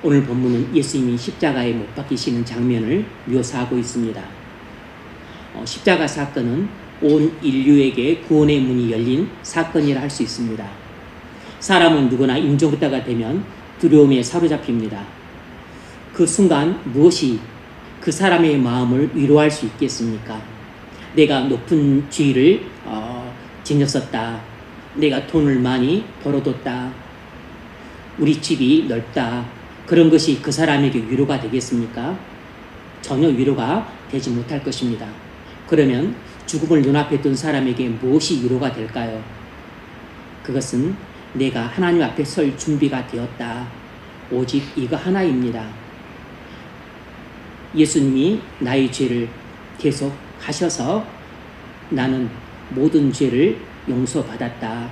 오늘 본문은 예수님이 십자가에 못 박히시는 장면을 묘사하고 있습니다. 십자가 사건은 온 인류에게 구원의 문이 열린 사건이라 할 수 있습니다. 사람은 누구나 인종자가 되면 두려움에 사로잡힙니다. 그 순간 무엇이 그 사람의 마음을 위로할 수 있겠습니까? 내가 높은 지위를 지녔었다. 내가 돈을 많이 벌어뒀다. 우리 집이 넓다. 그런 것이 그 사람에게 위로가 되겠습니까? 전혀 위로가 되지 못할 것입니다. 그러면 죽음을 눈앞에 둔 사람에게 무엇이 위로가 될까요? 그것은 내가 하나님 앞에 설 준비가 되었다. 오직 이거 하나입니다. 예수님이 나의 죄를 계속 하셔서 나는 모든 죄를 용서받았다.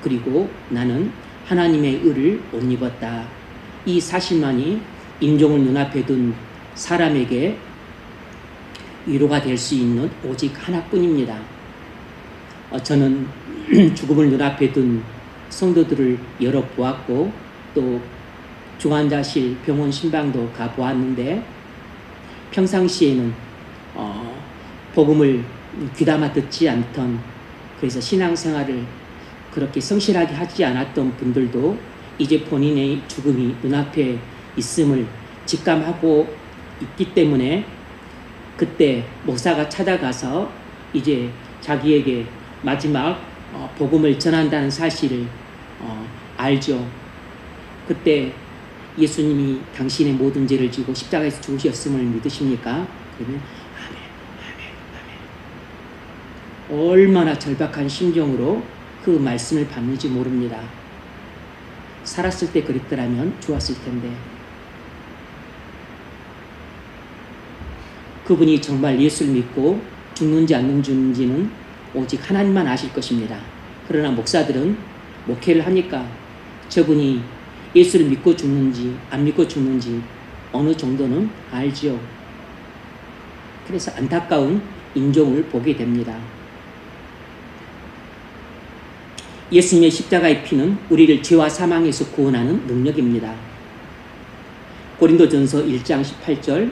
그리고 나는 하나님의 의를 옷 입었다. 이 사실만이 인종을 눈앞에 둔 사람에게 위로가 될 수 있는 오직 하나뿐입니다. 저는 죽음을 눈앞에 둔 성도들을 여러 보았고 또 중환자실 병원 신방도 가보았는데 평상시에는 복음을 귀담아 듣지 않던, 그래서 신앙생활을 그렇게 성실하게 하지 않았던 분들도 이제 본인의 죽음이 눈앞에 있음을 직감하고 있기 때문에 그때 목사가 찾아가서 이제 자기에게 마지막 복음을 전한다는 사실을 알죠. 그때 예수님이 당신의 모든 죄를 지고 십자가에서 죽으셨음을 믿으십니까? 그러면 아멘, 아멘, 아멘. 얼마나 절박한 심정으로 그 말씀을 받는지 모릅니다. 살았을 때 그랬더라면 좋았을 텐데. 그분이 정말 예수를 믿고 죽는지 안 죽는지는 오직 하나님만 아실 것입니다. 그러나 목사들은 목회를 하니까 저분이 예수를 믿고 죽는지 안 믿고 죽는지 어느 정도는 알죠. 그래서 안타까운 인종을 보게 됩니다. 예수님의 십자가의 피는 우리를 죄와 사망에서 구원하는 능력입니다. 고린도전서 1장 18절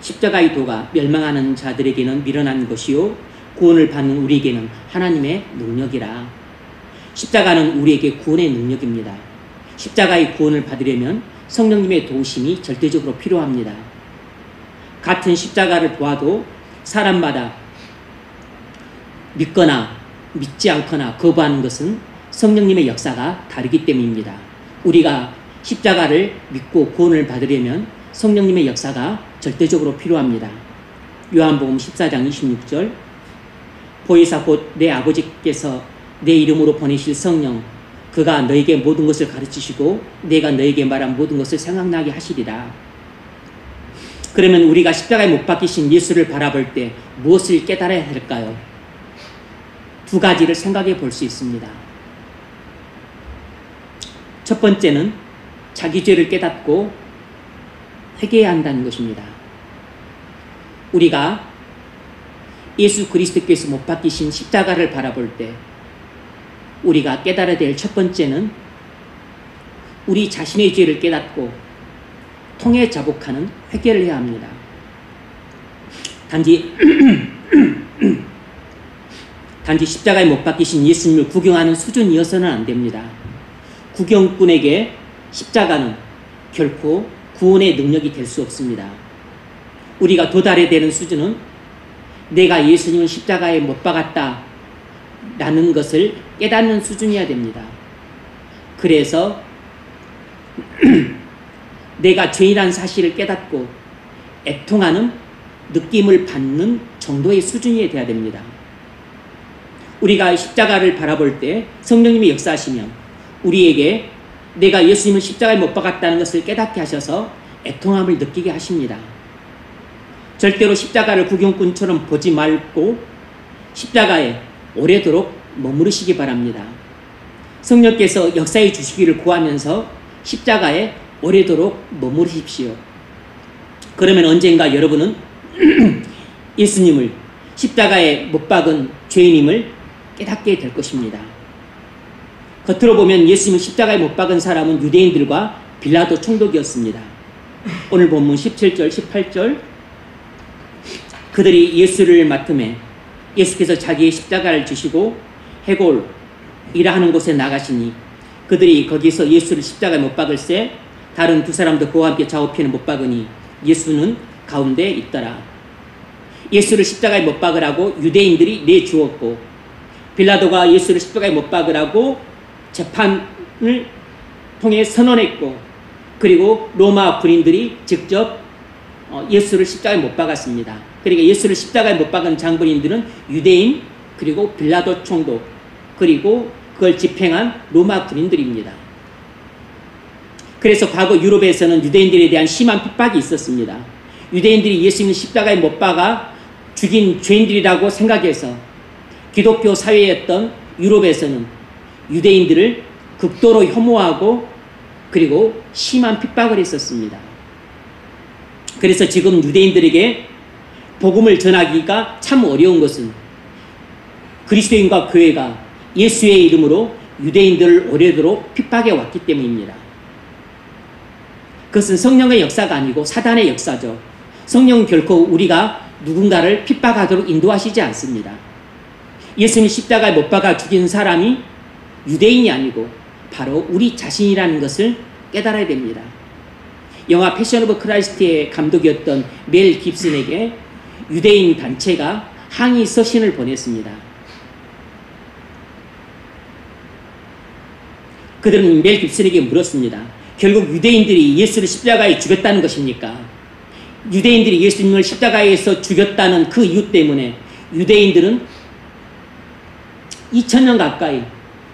십자가의 도가 멸망하는 자들에게는 미련한 것이요 구원을 받는 우리에게는 하나님의 능력이라. 십자가는 우리에게 구원의 능력입니다. 십자가의 구원을 받으려면 성령님의 도우심이 절대적으로 필요합니다. 같은 십자가를 보아도 사람마다 믿거나 믿지 않거나 거부하는 것은 성령님의 역사가 다르기 때문입니다. 우리가 십자가를 믿고 구원을 받으려면 성령님의 역사가 절대적으로 필요합니다. 요한복음 14장 26절 보혜사 곧 내 아버지께서 내 이름으로 보내실 성령 그가 너에게 모든 것을 가르치시고 내가 너에게 말한 모든 것을 생각나게 하시리라. 그러면 우리가 십자가에 못 박히신 예수를 바라볼 때 무엇을 깨달아야 할까요? 두 가지를 생각해 볼 수 있습니다. 첫 번째는 자기 죄를 깨닫고 회개해야 한다는 것입니다. 우리가 예수 그리스도께서 못 박히신 십자가를 바라볼 때 우리가 깨달아야 될 첫 번째는 우리 자신의 죄를 깨닫고 통해 자복하는 회개를 해야 합니다. 단지 십자가에 못 박히신 예수님을 구경하는 수준이어서는 안 됩니다. 구경꾼에게 십자가는 결코 구원의 능력이 될 수 없습니다. 우리가 도달해야 되는 수준은 내가 예수님을 십자가에 못 박았다 라는 것을 깨닫는 수준이어야 됩니다. 그래서 내가 죄인이라는 사실을 깨닫고 애통하는 느낌을 받는 정도의 수준이 돼야 됩니다. 우리가 십자가를 바라볼 때 성령님이 역사하시면 우리에게 내가 예수님을 십자가에 못 박았다는 것을 깨닫게 하셔서 애통함을 느끼게 하십니다. 절대로 십자가를 구경꾼처럼 보지 말고 십자가에 오래도록 머무르시기 바랍니다. 성령께서 역사해 주시기를 구하면서 십자가에 오래도록 머무르십시오. 그러면 언젠가 여러분은 예수님을 십자가에 못 박은 죄인임을 깨닫게 될 것입니다. 겉으로 보면 예수님을 십자가에 못 박은 사람은 유대인들과 빌라도 총독이었습니다. 오늘 본문 17절, 18절 그들이 예수를 맡음에 예수께서 자기의 십자가를 주시고 해골이라 하는 곳에 나가시니 그들이 거기서 예수를 십자가에 못 박을새 다른 두 사람도 그와 함께 좌우편에 못 박으니 예수는 가운데 있더라. 예수를 십자가에 못 박으라고 유대인들이 내주었고 빌라도가 예수를 십자가에 못 박으라고 재판을 통해 선언했고 그리고 로마 군인들이 직접 예수를 십자가에 못 박았습니다. 그러니까 예수를 십자가에 못 박은 장본인들은 유대인 그리고 빌라도 총독 그리고 그걸 집행한 로마 군인들입니다. 그래서 과거 유럽에서는 유대인들에 대한 심한 핍박이 있었습니다. 유대인들이 예수님을 십자가에 못 박아 죽인 죄인들이라고 생각해서 기독교 사회였던 유럽에서는 유대인들을 극도로 혐오하고 그리고 심한 핍박을 했었습니다. 그래서 지금 유대인들에게 복음을 전하기가 참 어려운 것은 그리스도인과 교회가 예수의 이름으로 유대인들을 오래도록 핍박해 왔기 때문입니다. 그것은 성령의 역사가 아니고 사단의 역사죠. 성령은 결코 우리가 누군가를 핍박하도록 인도하시지 않습니다. 예수님 십자가에 못 박아 죽인 사람이 유대인이 아니고 바로 우리 자신이라는 것을 깨달아야 됩니다. 영화 패션 오브 크라이스트의 감독이었던 멜 깁슨에게 유대인 단체가 항의 서신을 보냈습니다. 그들은 멜 깁슨에게 물었습니다. 결국 유대인들이 예수를 십자가에 죽였다는 것입니까? 유대인들이 예수님을 십자가에서 죽였다는 그 이유 때문에 유대인들은 2000년 가까이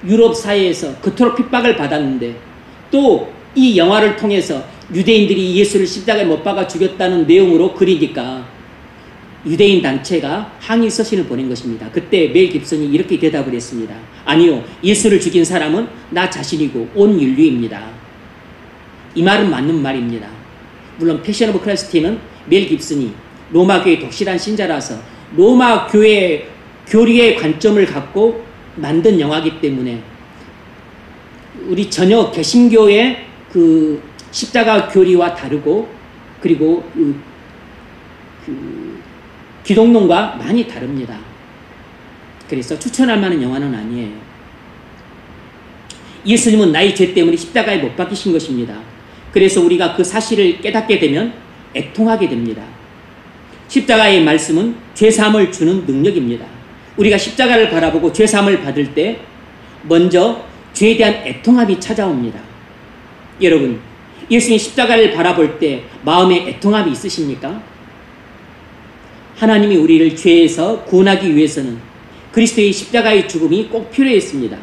유럽 사회에서 그토록 핍박을 받았는데 또 이 영화를 통해서 유대인들이 예수를 십자가에 못 박아 죽였다는 내용으로 그리니까 유대인 단체가 항의 서신을 보낸 것입니다. 그때 멜 깁슨이 이렇게 대답을 했습니다. 아니요, 예수를 죽인 사람은 나 자신이고 온 인류입니다. 이 말은 맞는 말입니다. 물론 패션 오브 크라이스트는 멜 깁슨이 로마 교회 독실한 신자라서 로마 교회 교리의 관점을 갖고 만든 영화이기 때문에 우리 전혀 개신교의 그 십자가 교리와 다르고 그리고 기독론과 많이 다릅니다. 그래서 추천할 만한 영화는 아니에요. 예수님은 나의 죄 때문에 십자가에 못 박히신 것입니다. 그래서 우리가 그 사실을 깨닫게 되면 애통하게 됩니다. 십자가의 말씀은 죄사함을 주는 능력입니다. 우리가 십자가를 바라보고 죄사함을 받을 때 먼저 죄에 대한 애통함이 찾아옵니다. 여러분, 예수님 십자가를 바라볼 때 마음에 애통함이 있으십니까? 하나님이 우리를 죄에서 구원하기 위해서는 그리스도의 십자가의 죽음이 꼭 필요했습니다.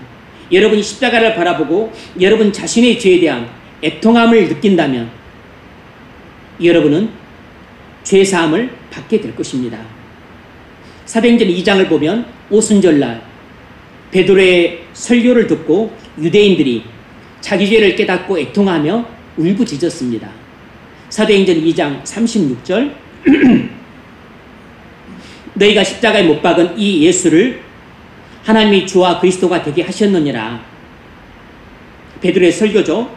여러분이 십자가를 바라보고 여러분 자신의 죄에 대한 애통함을 느낀다면 여러분은 죄사함을 받게 될 것입니다. 사도행전 2장을 보면 오순절날 베드로의 설교를 듣고 유대인들이 자기 죄를 깨닫고 애통하며 울부짖었습니다. 사도행전 2장 36절 너희가 십자가에 못 박은 이 예수를 하나님이 주와 그리스도가 되게 하셨느니라. 베드로의 설교죠.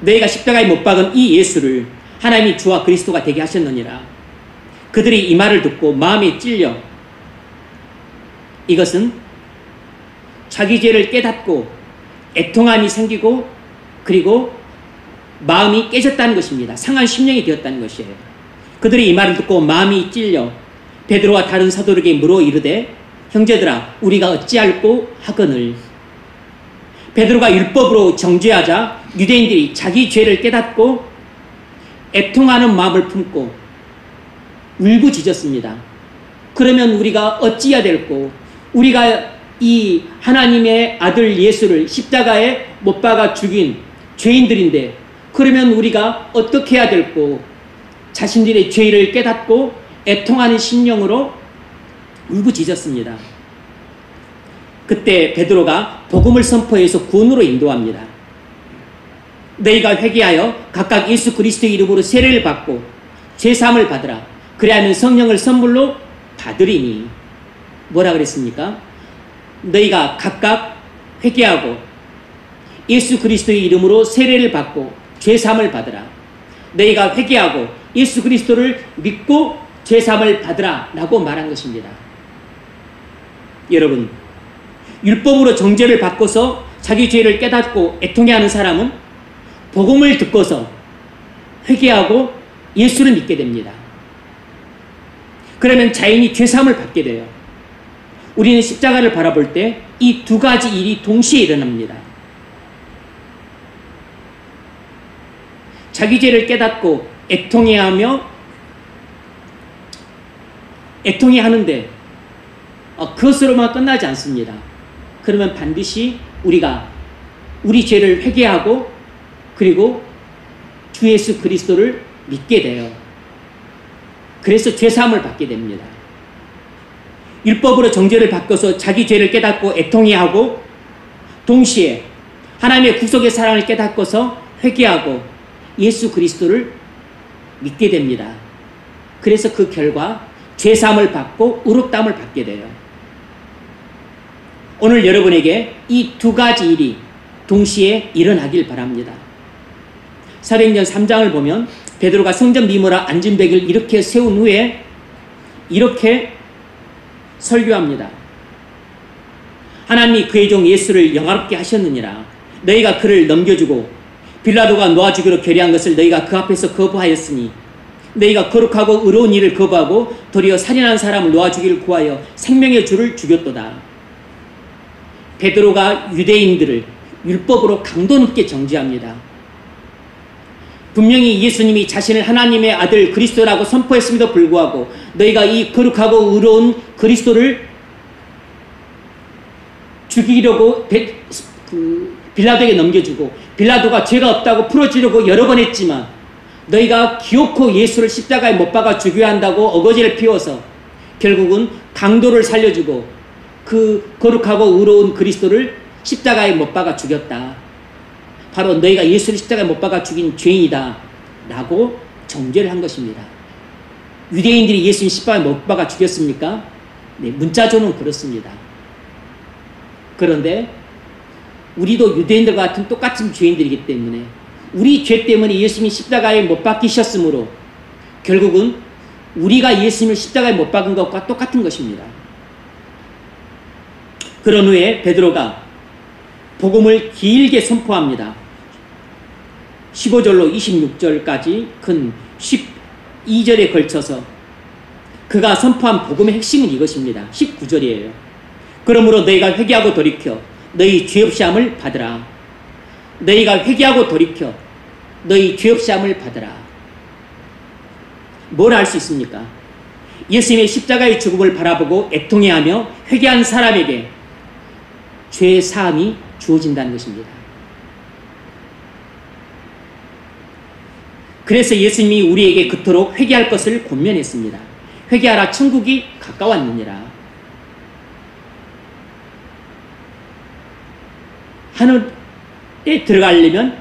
너희가 십자가에 못 박은 이 예수를 하나님이 주와 그리스도가 되게 하셨느니라. 그들이 이 말을 듣고 마음에 찔려 이것은 자기 죄를 깨닫고 애통함이 생기고 그리고 마음이 깨졌다는 것입니다. 상한 심령이 되었다는 것이에요. 그들이 이 말을 듣고 마음이 찔려 베드로와 다른 사도에게 물어 이르되 형제들아 우리가 어찌할꼬 하거늘. 베드로가 율법으로 정죄하자 유대인들이 자기 죄를 깨닫고 애통하는 마음을 품고 울부짖었습니다. 그러면 우리가 어찌해야 될꼬? 우리가 이 하나님의 아들 예수를 십자가에 못 박아 죽인 죄인들인데 그러면 우리가 어떻게 해야 될꼬? 자신들의 죄를 깨닫고 애통하는 심령으로 울부짖었습니다. 그때 베드로가 복음을 선포해서 구원으로 인도합니다. 너희가 회개하여 각각 예수 그리스도의 이름으로 세례를 받고 죄사함을 받으라. 그래야만 성령을 선물로 받으리니. 뭐라 그랬습니까? 너희가 각각 회개하고 예수 그리스도의 이름으로 세례를 받고 죄사함을 받으라. 너희가 회개하고 예수 그리스도를 믿고 죄사함을 받으라 라고 말한 것입니다. 여러분, 율법으로 정죄를 받고서 자기 죄를 깨닫고 애통해하는 사람은 복음을 듣고서 회개하고 예수를 믿게 됩니다. 그러면 자연히 죄사함을 받게 돼요. 우리는 십자가를 바라볼 때 이 두 가지 일이 동시에 일어납니다. 자기 죄를 깨닫고 애통해하며 애통해하는데 그것으로만 끝나지 않습니다. 그러면 반드시 우리가 우리 죄를 회개하고 그리고 주 예수 그리스도를 믿게 돼요. 그래서 죄사함을 받게 됩니다. 율법으로 정죄를 받고서 자기 죄를 깨닫고 애통해하고 동시에 하나님의 구속의 사랑을 깨닫고서 회개하고 예수 그리스도를 믿게 됩니다. 그래서 그 결과 죄사함을 받고 의롭다함을 받게 돼요. 오늘 여러분에게 이 두 가지 일이 동시에 일어나길 바랍니다. 사도행전 3장을 보면 베드로가 성전 미모라 앉은 벽을 이렇게 세운 후에 이렇게 설교합니다. 하나님이 그의 종 예수를 영화롭게 하셨느니라. 너희가 그를 넘겨주고 빌라도가 놓아주기로 결의한 것을 너희가 그 앞에서 거부하였으니 너희가 거룩하고 의로운 일을 거부하고 도리어 살인한 사람을 놓아주기를 구하여 생명의 주를 죽였도다. 베드로가 유대인들을 율법으로 강도 높게 정죄합니다. 분명히 예수님이 자신을 하나님의 아들 그리스도라고 선포했음에도 불구하고 너희가 이 거룩하고 의로운 그리스도를 죽이려고 빌라도에게 넘겨주고 빌라도가 죄가 없다고 풀어주려고 여러 번 했지만 너희가 기어코 예수를 십자가에 못 박아 죽여야 한다고 어거지를 피워서 결국은 강도를 살려주고 그 거룩하고 의로운 그리스도를 십자가에 못 박아 죽였다. 바로 너희가 예수를 십자가에 못 박아 죽인 죄인이다 라고 정죄를 한 것입니다. 유대인들이 예수님 십자가에 못 박아 죽였습니까? 네, 문자조는 그렇습니다. 그런데 우리도 유대인들과 같은 똑같은 죄인들이기 때문에 우리 죄 때문에 예수님이 십자가에 못 박히셨으므로 결국은 우리가 예수님을 십자가에 못 박은 것과 똑같은 것입니다. 그런 후에 베드로가 복음을 길게 선포합니다. 15절로 26절까지 큰 12절에 걸쳐서 그가 선포한 복음의 핵심은 이것입니다. 19절이에요. 그러므로 너희가 회개하고 돌이켜 너희 죄 없이 함을 받으라. 너희가 회개하고 돌이켜 너희 죄 없이 함을 받으라. 뭘 할 수 있습니까? 예수님의 십자가의 죽음을 바라보고 애통해하며 회개한 사람에게 죄 사함이 주어진다는 것입니다. 그래서 예수님이 우리에게 그토록 회개할 것을 권면했습니다. 회개하라 천국이 가까웠느니라. 하늘에 들어가려면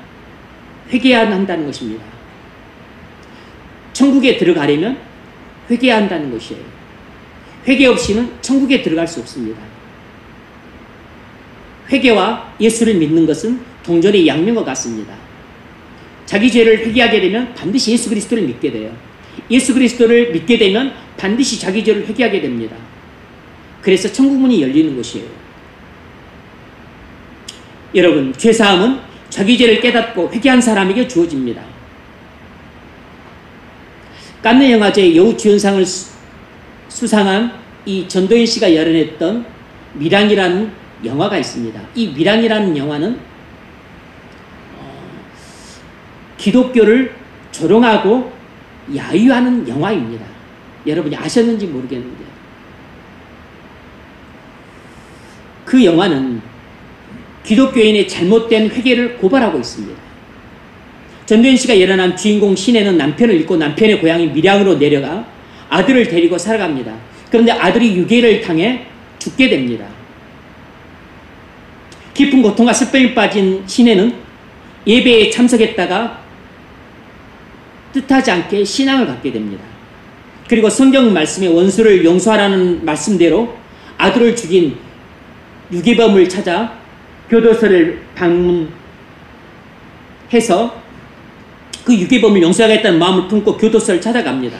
회개해야 한다는 것입니다. 천국에 들어가려면 회개해야 한다는 것이에요. 회개 없이는 천국에 들어갈 수 없습니다. 회개와 예수를 믿는 것은 동전의 양면과 같습니다. 자기 죄를 회개하게 되면 반드시 예수 그리스도를 믿게 돼요. 예수 그리스도를 믿게 되면 반드시 자기 죄를 회개하게 됩니다. 그래서 천국 문이 열리는 것이에요. 여러분, 죄사함은 자기 죄를 깨닫고 회개한 사람에게 주어집니다. 칸느 영화제 여우주연상을 수상한 이 전도연 씨가 열어냈던 미랑이라는 영화가 있습니다. 이 미랑이라는 영화는 기독교를 조롱하고 야유하는 영화입니다. 여러분이 아셨는지 모르겠는데 그 영화는 기독교인의 잘못된 회개를 고발하고 있습니다. 전도연 씨가 열어난 주인공 신혜는 남편을 잃고 남편의 고향인 밀양으로 내려가 아들을 데리고 살아갑니다. 그런데 아들이 유괴를 당해 죽게 됩니다. 깊은 고통과 슬픔에 빠진 신혜는 예배에 참석했다가 뜻하지 않게 신앙을 갖게 됩니다. 그리고 성경 말씀에 원수를 용서하라는 말씀대로 아들을 죽인 유괴범을 찾아 교도소를 방문해서 그 유괴범을 용서하겠다는 마음을 품고 교도소를 찾아갑니다.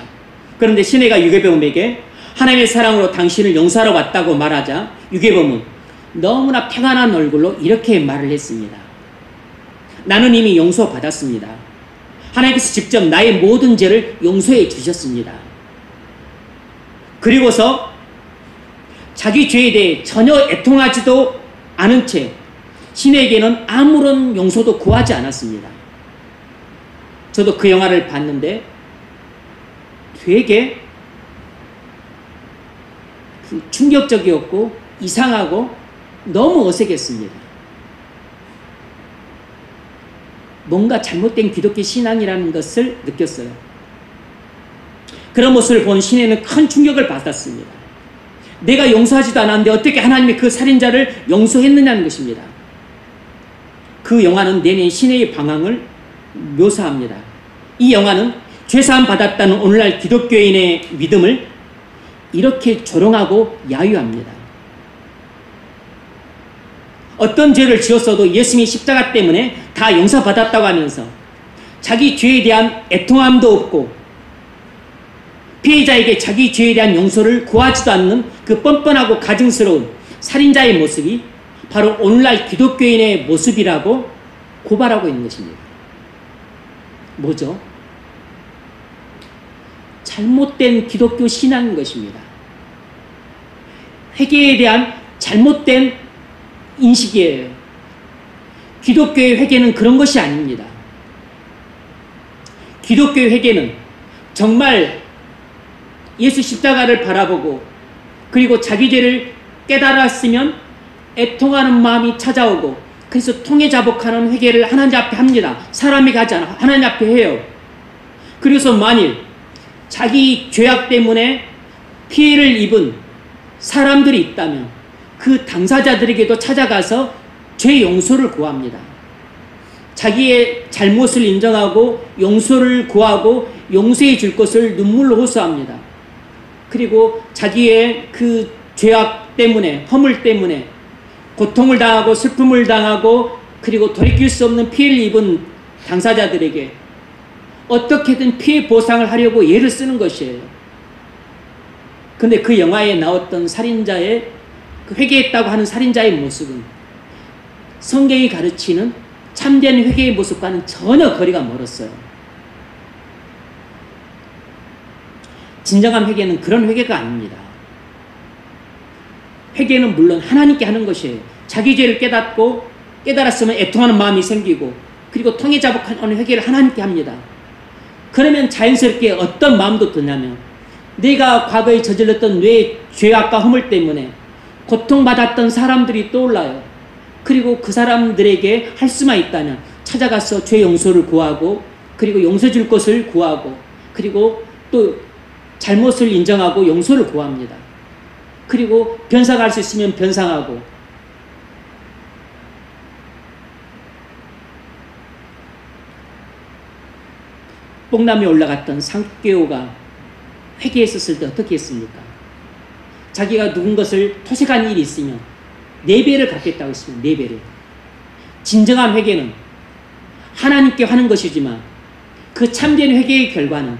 그런데 시내가 유괴범에게 하나님의 사랑으로 당신을 용서하러 왔다고 말하자 유괴범은 너무나 평안한 얼굴로 이렇게 말을 했습니다. 나는 이미 용서받았습니다. 하나님께서 직접 나의 모든 죄를 용서해 주셨습니다. 그리고서 자기 죄에 대해 전혀 애통하지도 않은 채 신에게는 아무런 용서도 구하지 않았습니다. 저도 그 영화를 봤는데 되게 충격적이었고 이상하고 너무 어색했습니다. 뭔가 잘못된 기독교 신앙이라는 것을 느꼈어요. 그런 모습을 본 시내는 큰 충격을 받았습니다. 내가 용서하지도 않았는데 어떻게 하나님이 그 살인자를 용서했느냐는 것입니다. 그 영화는 내년 시내의 방황을 묘사합니다. 이 영화는 죄사함 받았다는 오늘날 기독교인의 믿음을 이렇게 조롱하고 야유합니다. 어떤 죄를 지었어도 예수님의 십자가 때문에 다 용서받았다고 하면서 자기 죄에 대한 애통함도 없고 피해자에게 자기 죄에 대한 용서를 구하지도 않는 그 뻔뻔하고 가증스러운 살인자의 모습이 바로 오늘날 기독교인의 모습이라고 고발하고 있는 것입니다. 뭐죠? 잘못된 기독교 신앙인 것입니다. 회개에 대한 잘못된 인식이에요. 기독교의 회개는 그런 것이 아닙니다. 기독교의 회개는 정말 예수 십자가를 바라보고 그리고 자기 죄를 깨달았으면 애통하는 마음이 찾아오고 그래서 통회자복하는 회개를 하나님 앞에 합니다. 사람이 가지 않아 하나님 앞에 해요. 그래서 만일 자기 죄악 때문에 피해를 입은 사람들이 있다면 그 당사자들에게도 찾아가서 죄 용서를 구합니다. 자기의 잘못을 인정하고 용서를 구하고 용서해 줄 것을 눈물로 호소합니다. 그리고 자기의 그 죄악 때문에 허물 때문에 고통을 당하고 슬픔을 당하고 그리고 돌이킬 수 없는 피해를 입은 당사자들에게 어떻게든 피해 보상을 하려고 애를 쓰는 것이에요. 근데 그 영화에 나왔던 살인자의 그 회개했다고 하는 살인자의 모습은 성경이 가르치는 참된 회개의 모습과는 전혀 거리가 멀었어요. 진정한 회개는 그런 회개가 아닙니다. 회개는 물론 하나님께 하는 것이에요. 자기 죄를 깨달았으면 애통하는 마음이 생기고 그리고 통회자복하는 회개를 하나님께 합니다. 그러면 자연스럽게 어떤 마음도 드냐면 내가 과거에 저질렀던 뇌 죄악과 허물 때문에 고통받았던 사람들이 떠올라요. 그리고 그 사람들에게 할 수만 있다면 찾아가서 죄 용서를 구하고 그리고 용서 줄 것을 구하고 그리고 또 잘못을 인정하고 용서를 구합니다. 그리고 변상할 수 있으면 변상하고 뽕나무에 올라갔던 상개오가 회개했었을 때 어떻게 했습니까? 자기가 누군 것을 토색한 일이 있으면 4배를 갚겠다고 했으면 4배를. 진정한 회개는 하나님께 하는 것이지만 그 참된 회개의 결과는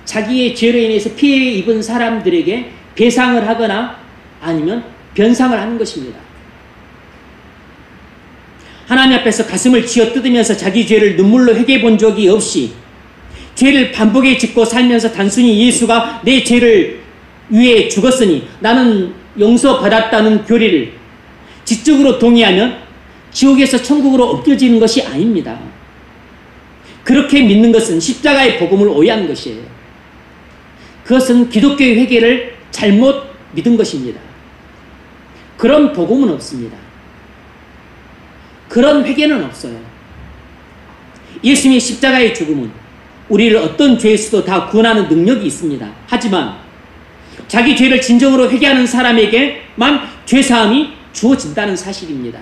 자기의 죄로 인해서 피해 입은 사람들에게 배상을 하거나 아니면 변상을 하는 것입니다. 하나님 앞에서 가슴을 쥐어뜯으면서 자기 죄를 눈물로 회개해 본 적이 없이 죄를 반복해 짓고 살면서 단순히 예수가 내 죄를 위해 죽었으니 나는 용서받았다는 교리를 지적으로 동의하면 지옥에서 천국으로 옮겨지는 것이 아닙니다. 그렇게 믿는 것은 십자가의 복음을 오해한 것이에요. 그것은 기독교의 회개를 잘못 믿은 것입니다. 그런 복음은 없습니다. 그런 회개는 없어요. 예수님의 십자가의 죽음은 우리를 어떤 죄에서도 다 구원하는 능력이 있습니다. 하지만 자기 죄를 진정으로 회개하는 사람에게만 죄사함이 주어진다는 사실입니다.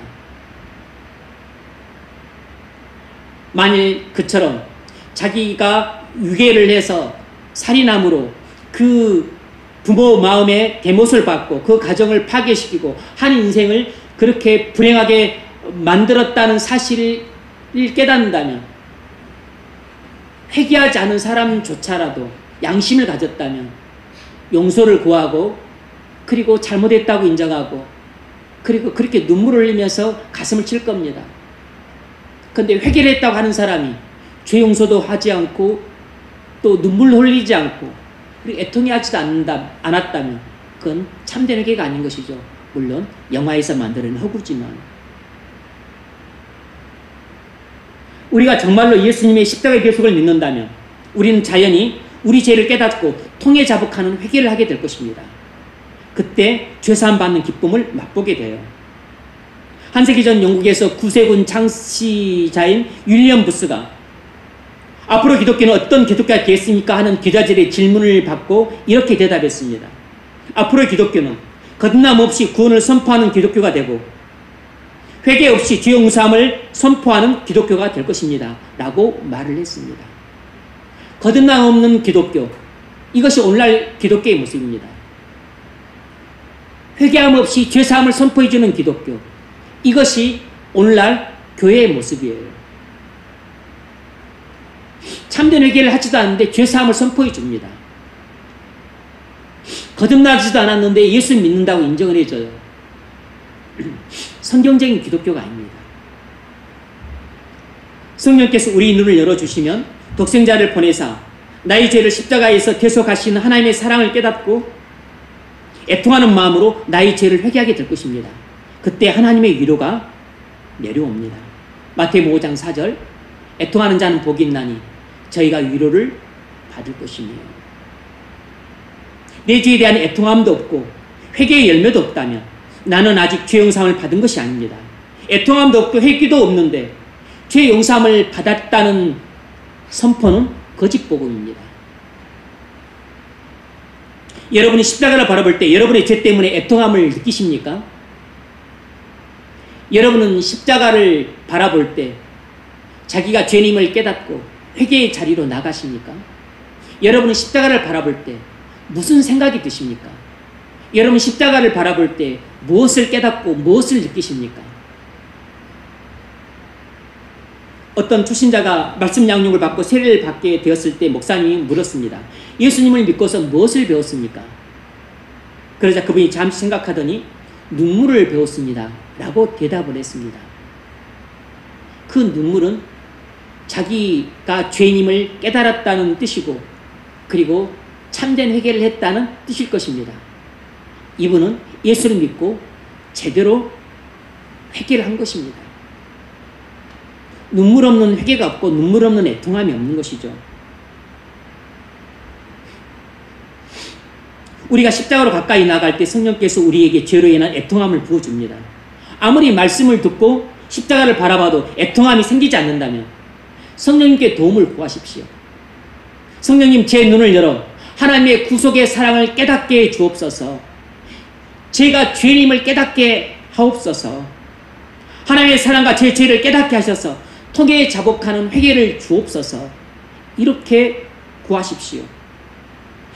만일 그처럼 자기가 유괴를 해서 살인함으로 그 부모 마음에 대못을 받고 그 가정을 파괴시키고 한 인생을 그렇게 불행하게 만들었다는 사실을 깨닫는다면 회개하지 않은 사람조차라도 양심을 가졌다면 용서를 구하고 그리고 잘못했다고 인정하고 그리고 그렇게 눈물을 흘리면서 가슴을 칠 겁니다. 그런데 회개를 했다고 하는 사람이 죄 용서도 하지 않고 또 눈물 흘리지 않고 그리고 애통해하지도 않았다면 그건 참된 회개가 아닌 것이죠. 물론 영화에서 만드는 허구지만 우리가 정말로 예수님의 십자가의 대속을 믿는다면 우리는 자연히 우리 죄를 깨닫고 통해 자복하는 회개를 하게 될 것입니다. 그때 죄사함 받는 기쁨을 맛보게 돼요. 한 세기 전 영국에서 구세군 창시자인 윌리엄 부스가 앞으로 기독교는 어떤 기독교가 되겠습니까? 하는 기자들의 질문을 받고 이렇게 대답했습니다. 앞으로 기독교는 거듭남 없이 구원을 선포하는 기독교가 되고 회개 없이 죄 용서함을 선포하는 기독교가 될 것입니다. 라고 말을 했습니다. 거듭남 없는 기독교, 이것이 오늘날 기독교의 모습입니다. 회개함 없이 죄사함을 선포해주는 기독교, 이것이 오늘날 교회의 모습이에요. 참된 회개를 하지도 않는데 죄사함을 선포해 줍니다. 거듭나지도 않았는데 예수 믿는다고 인정을 해줘요. 성경적인 기독교가 아닙니다. 성령께서 우리 눈을 열어주시면 독생자를 보내사 나의 죄를 십자가에서 대속하시는 하나님의 사랑을 깨닫고 애통하는 마음으로 나의 죄를 회개하게 될 것입니다. 그때 하나님의 위로가 내려옵니다. 마태복음 5장 4절 애통하는 자는 복이 있나니 저희가 위로를 받을 것이며 내 죄에 대한 애통함도 없고 회개의 열매도 없다면 나는 아직 죄 용서함을 받은 것이 아닙니다. 애통함도 없고 회개도 없는데 죄 용서함을 받았다는 선포는 거짓 복음입니다. 여러분이 십자가를 바라볼 때 여러분의 죄 때문에 애통함을 느끼십니까? 여러분은 십자가를 바라볼 때 자기가 죄님을 깨닫고 회개의 자리로 나가십니까? 여러분은 십자가를 바라볼 때 무슨 생각이 드십니까? 여러분 십자가를 바라볼 때 무엇을 깨닫고 무엇을 느끼십니까? 어떤 초신자가 말씀 양육을 받고 세례를 받게 되었을 때 목사님이 물었습니다. 예수님을 믿고서 무엇을 배웠습니까? 그러자 그분이 잠시 생각하더니 눈물을 배웠습니다. 라고 대답을 했습니다. 그 눈물은 자기가 죄인임을 깨달았다는 뜻이고 그리고 참된 회개를 했다는 뜻일 것입니다. 이분은 예수를 믿고 제대로 회개를 한 것입니다. 눈물 없는 회개가 없고 눈물 없는 애통함이 없는 것이죠. 우리가 십자가로 가까이 나갈 때 성령께서 우리에게 죄로 인한 애통함을 부어줍니다. 아무리 말씀을 듣고 십자가를 바라봐도 애통함이 생기지 않는다면 성령님께 도움을 구하십시오. 성령님 제 눈을 열어 하나님의 구속의 사랑을 깨닫게 해 주옵소서. 제가 죄인임을 깨닫게 하옵소서. 하나님의 사랑과 제 죄를 깨닫게 하셔서 통해 자복하는 회개를 주옵소서. 이렇게 구하십시오.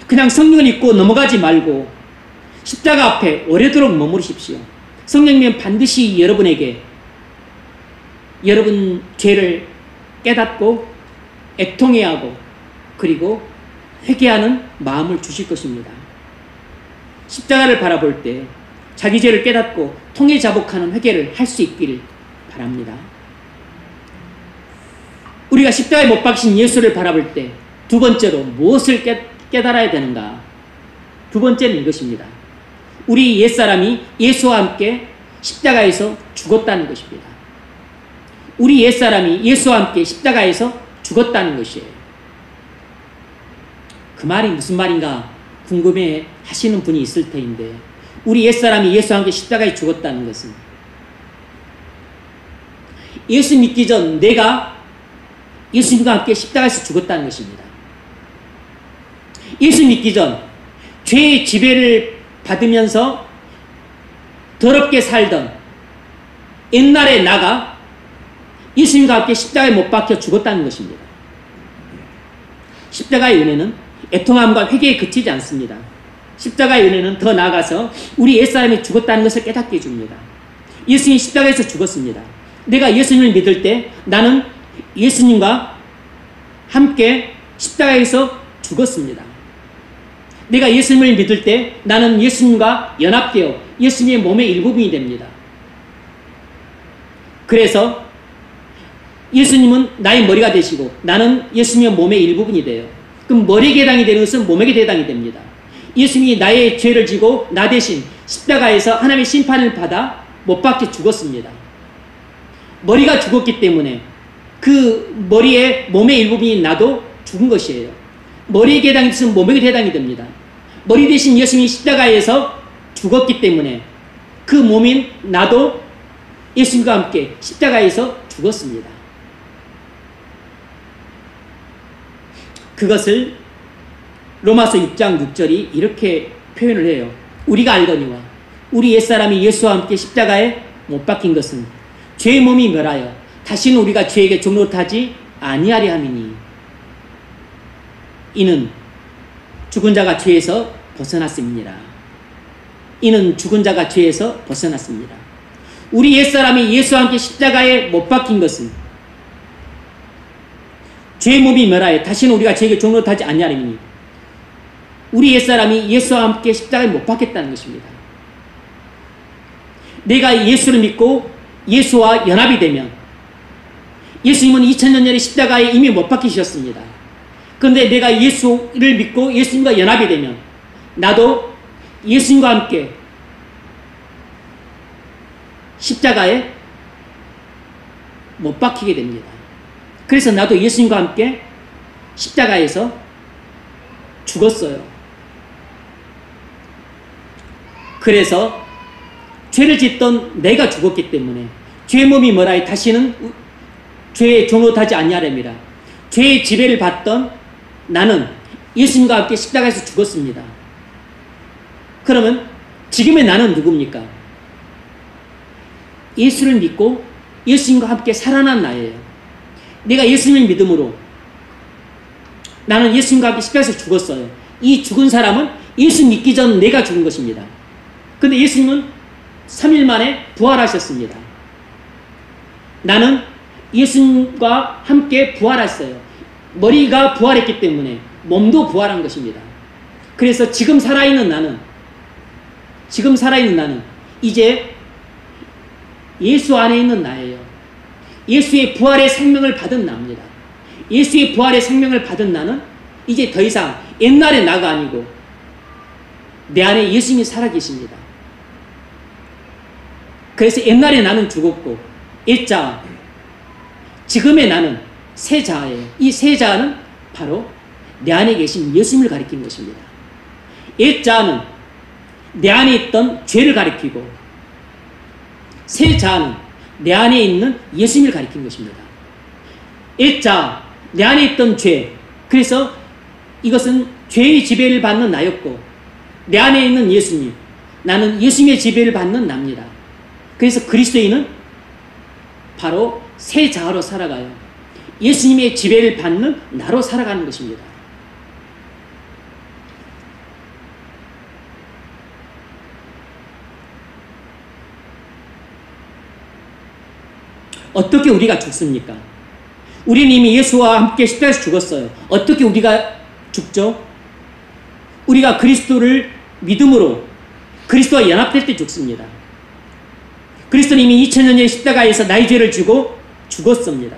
그냥 성령을 잊고 넘어가지 말고 십자가 앞에 오래도록 머무르십시오. 성령님은 반드시 여러분에게 여러분 죄를 깨닫고 애통해하고 그리고 회개하는 마음을 주실 것입니다. 십자가를 바라볼 때 자기 죄를 깨닫고 통해 자복하는 회개를 할 수 있기를 바랍니다. 우리가 십자가에 못 박힌 예수를 바라볼 때 두 번째로 무엇을 깨달아야 되는가? 두 번째는 이것입니다. 우리 옛사람이 예수와 함께 십자가에서 죽었다는 것입니다. 우리 옛사람이 예수와 함께 십자가에서 죽었다는 것이에요. 그 말이 무슨 말인가 궁금해 하시는 분이 있을 터인데 우리 옛사람이 예수와 함께 십자가에 죽었다는 것은 예수 믿기 전 내가 예수님과 함께 십자가에서 죽었다는 것입니다. 예수 믿기 전 죄의 지배를 받으면서 더럽게 살던 옛날의 나가 예수님과 함께 십자가에 못 박혀 죽었다는 것입니다. 십자가의 은혜는 애통함과 회개에 그치지 않습니다. 십자가의 은혜는 더 나아가서 우리 옛사람이 죽었다는 것을 깨닫게 해줍니다. 예수님이 십자가에서 죽었습니다. 내가 예수님을 믿을 때 나는 예수님과 함께 십자가에서 죽었습니다. 내가 예수님을 믿을 때 나는 예수님과 연합되어 예수님의 몸의 일부분이 됩니다. 그래서 예수님은 나의 머리가 되시고 나는 예수님의 몸의 일부분이 돼요. 그럼 머리에 해당이 되는 것은 몸에게 해당이 됩니다. 예수님이 나의 죄를 지고 나 대신 십자가에서 하나님의 심판을 받아 못 박혀 죽었습니다. 머리가 죽었기 때문에 그 머리의 몸의 일부분인 나도 죽은 것이에요. 머리에 해당이 되면 몸에게 해당이 됩니다. 머리 대신 예수님이 십자가에서 죽었기 때문에 그 몸인 나도 예수님과 함께 십자가에서 죽었습니다. 그것을 로마서 6장 6절이 이렇게 표현을 해요. 우리가 알거니와 우리 옛사람이 예수와 함께 십자가에 못 박힌 것은 죄의 몸이 멸하여 다시는 우리가 죄에게 종노릇하지 아니하려 함이니 이는 죽은 자가 죄에서 벗어났습니다. 이는 죽은 자가 죄에서 벗어났습니다. 우리 옛사람이 예수와 함께 십자가에 못 박힌 것은 죄의 몸이 멸하여 다시는 우리가 죄에게 종노릇하지 아니하리니 우리 옛사람이 예수와 함께 십자가에 못 박혔다는 것입니다. 내가 예수를 믿고 예수와 연합이 되면 예수님은 2000년 전에 십자가에 이미 못 박히셨습니다. 그런데 내가 예수를 믿고 예수님과 연합이 되면 나도 예수님과 함께 십자가에 못 박히게 됩니다. 그래서 나도 예수님과 함께 십자가에서 죽었어요. 그래서 죄를 짓던 내가 죽었기 때문에 죄의 몸이 뭐라 다시는 죄에 종노릇하지 아니하렵니다. 죄의 지배를 받던 나는 예수님과 함께 십자가에서 죽었습니다. 그러면 지금의 나는 누굽니까? 예수를 믿고 예수님과 함께 살아난 나예요. 내가 예수님을 믿음으로 나는 예수님과 함께 십자가에서 죽었어요. 이 죽은 사람은 예수 믿기 전 내가 죽은 것입니다. 그런데 예수님은 3일 만에 부활하셨습니다. 나는 예수님과 함께 부활했어요. 머리가 부활했기 때문에 몸도 부활한 것입니다. 그래서 지금 살아있는 나는 이제 예수 안에 있는 나예요. 예수의 부활의 생명을 받은 나입니다. 예수의 부활의 생명을 받은 나는 이제 더 이상 옛날의 나가 아니고 내 안에 예수님이 살아계십니다. 그래서 옛날에 나는 죽었고 옛자 지금의 나는 새 자예요. 이 새 자는 바로 내 안에 계신 예수님을 가리키는 것입니다. 옛자는 내 안에 있던 죄를 가리키고 새 자는 내 안에 있는 예수님을 가리키는 것입니다. 옛자 내 안에 있던 죄, 그래서 이것은 죄의 지배를 받는 나였고 내 안에 있는 예수님, 나는 예수님의 지배를 받는 나입니다. 그래서 그리스도인은 바로 새 자아로 살아가요. 예수님의 지배를 받는 나로 살아가는 것입니다. 어떻게 우리가 죽습니까? 우리는 이미 예수와 함께 십자가에서 죽었어요. 어떻게 우리가 죽죠? 우리가 그리스도를 믿음으로 그리스도와 연합될 때 죽습니다. 그리스도는 이미 2000년 전에 십자가에서 나의 죄를 지고 죽었습니다.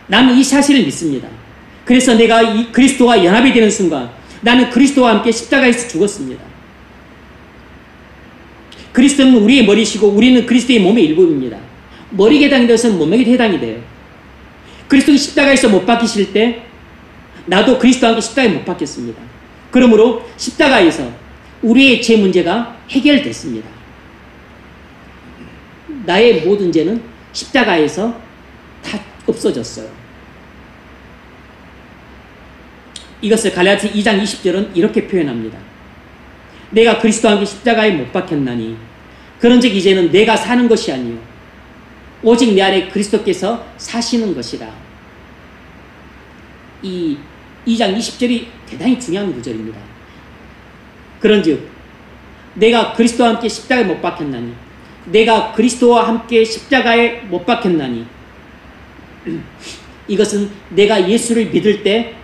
나는 이 사실을 믿습니다. 그래서 내가 이 그리스도와 연합이 되는 순간 나는 그리스도와 함께 십자가에서 죽었습니다. 그리스도는 우리의 머리시고 우리는 그리스도의 몸의 일부입니다. 머리에 해당이 되어서는 몸에게 해당이 돼요. 그리스도가 십자가에서 못 박히실 때 나도 그리스도와 함께 십자가에 못 박혔습니다. 그러므로 십자가에서 우리의 죄 문제가 해결됐습니다. 나의 모든 죄는 십자가에서 다 없어졌어요. 이것을 갈라디아 2장 20절은 이렇게 표현합니다. 내가 그리스도와 함께 십자가에 못 박혔나니 그런즉 이제는 내가 사는 것이 아니요 오직 내 안에 그리스도께서 사시는 것이라. 이 2장 20절이 대단히 중요한 구절입니다. 그런즉 내가 그리스도와 함께 십자가에 못 박혔나니 내가 그리스도와 함께 십자가에 못 박혔나니 이것은 내가 예수를 믿을 때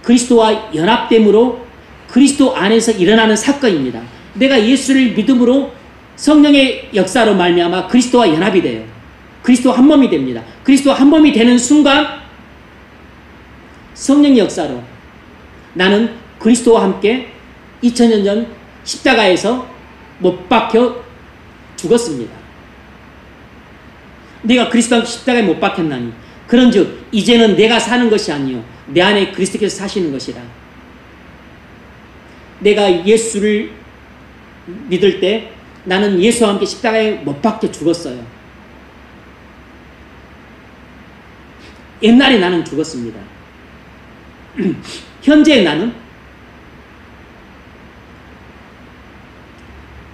그리스도와 연합됨으로 그리스도 안에서 일어나는 사건입니다. 내가 예수를 믿음으로 성령의 역사로 말미암아 그리스도와 연합이 돼요. 그리스도와 한 몸이 됩니다. 그리스도와 한 몸이 되는 순간 성령의 역사로 나는 그리스도와 함께 2000년 전 십자가에서 못 박혀 죽었습니다. 내가 그리스도와 함께 십자가에 못 박혔나니 그런즉 이제는 내가 사는 것이 아니요 내 안에 그리스도께서 사시는 것이라. 내가 예수를 믿을 때 나는 예수와 함께 십자가에 못 박혀 죽었어요. 옛날에 나는 죽었습니다. 현재 나는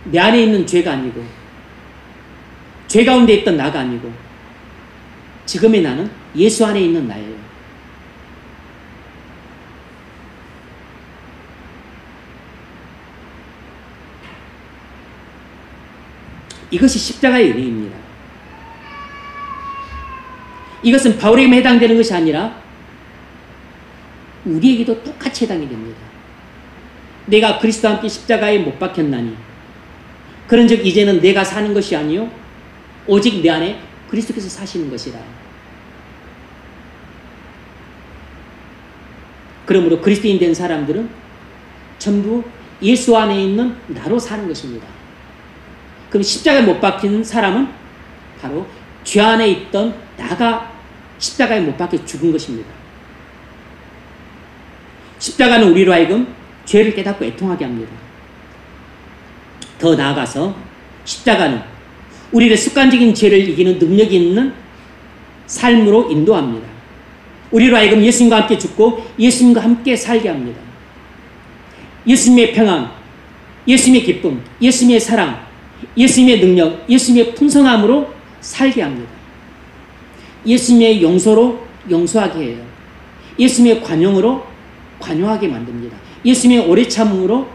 내 안에 있는 죄가 아니고 죄 가운데 있던 나가 아니고 지금의 나는 예수 안에 있는 나예요. 이것이 십자가의 은혜입니다. 이것은 바울에게만 해당되는 것이 아니라 우리에게도 똑같이 해당이 됩니다. 내가 그리스도와 함께 십자가에 못 박혔나니 그런즉 이제는 내가 사는 것이 아니요 오직 내 안에 그리스도께서 사시는 것이라. 그러므로 그리스도인 된 사람들은 전부 예수 안에 있는 나로 사는 것입니다. 그럼 십자가에 못 박힌 사람은 바로 죄 안에 있던 나가 십자가에 못 박혀 죽은 것입니다. 십자가는 우리로 하여금 죄를 깨닫고 애통하게 합니다. 더 나아가서 십자가는 우리의 습관적인 죄를 이기는 능력이 있는 삶으로 인도합니다. 우리로 하여금 예수님과 함께 죽고 예수님과 함께 살게 합니다. 예수님의 평안, 예수님의 기쁨, 예수님의 사랑, 예수님의 능력, 예수님의 풍성함으로 살게 합니다. 예수님의 용서로 용서하게 해요. 예수님의 관용으로 관용하게 만듭니다. 예수님의 오래 참음으로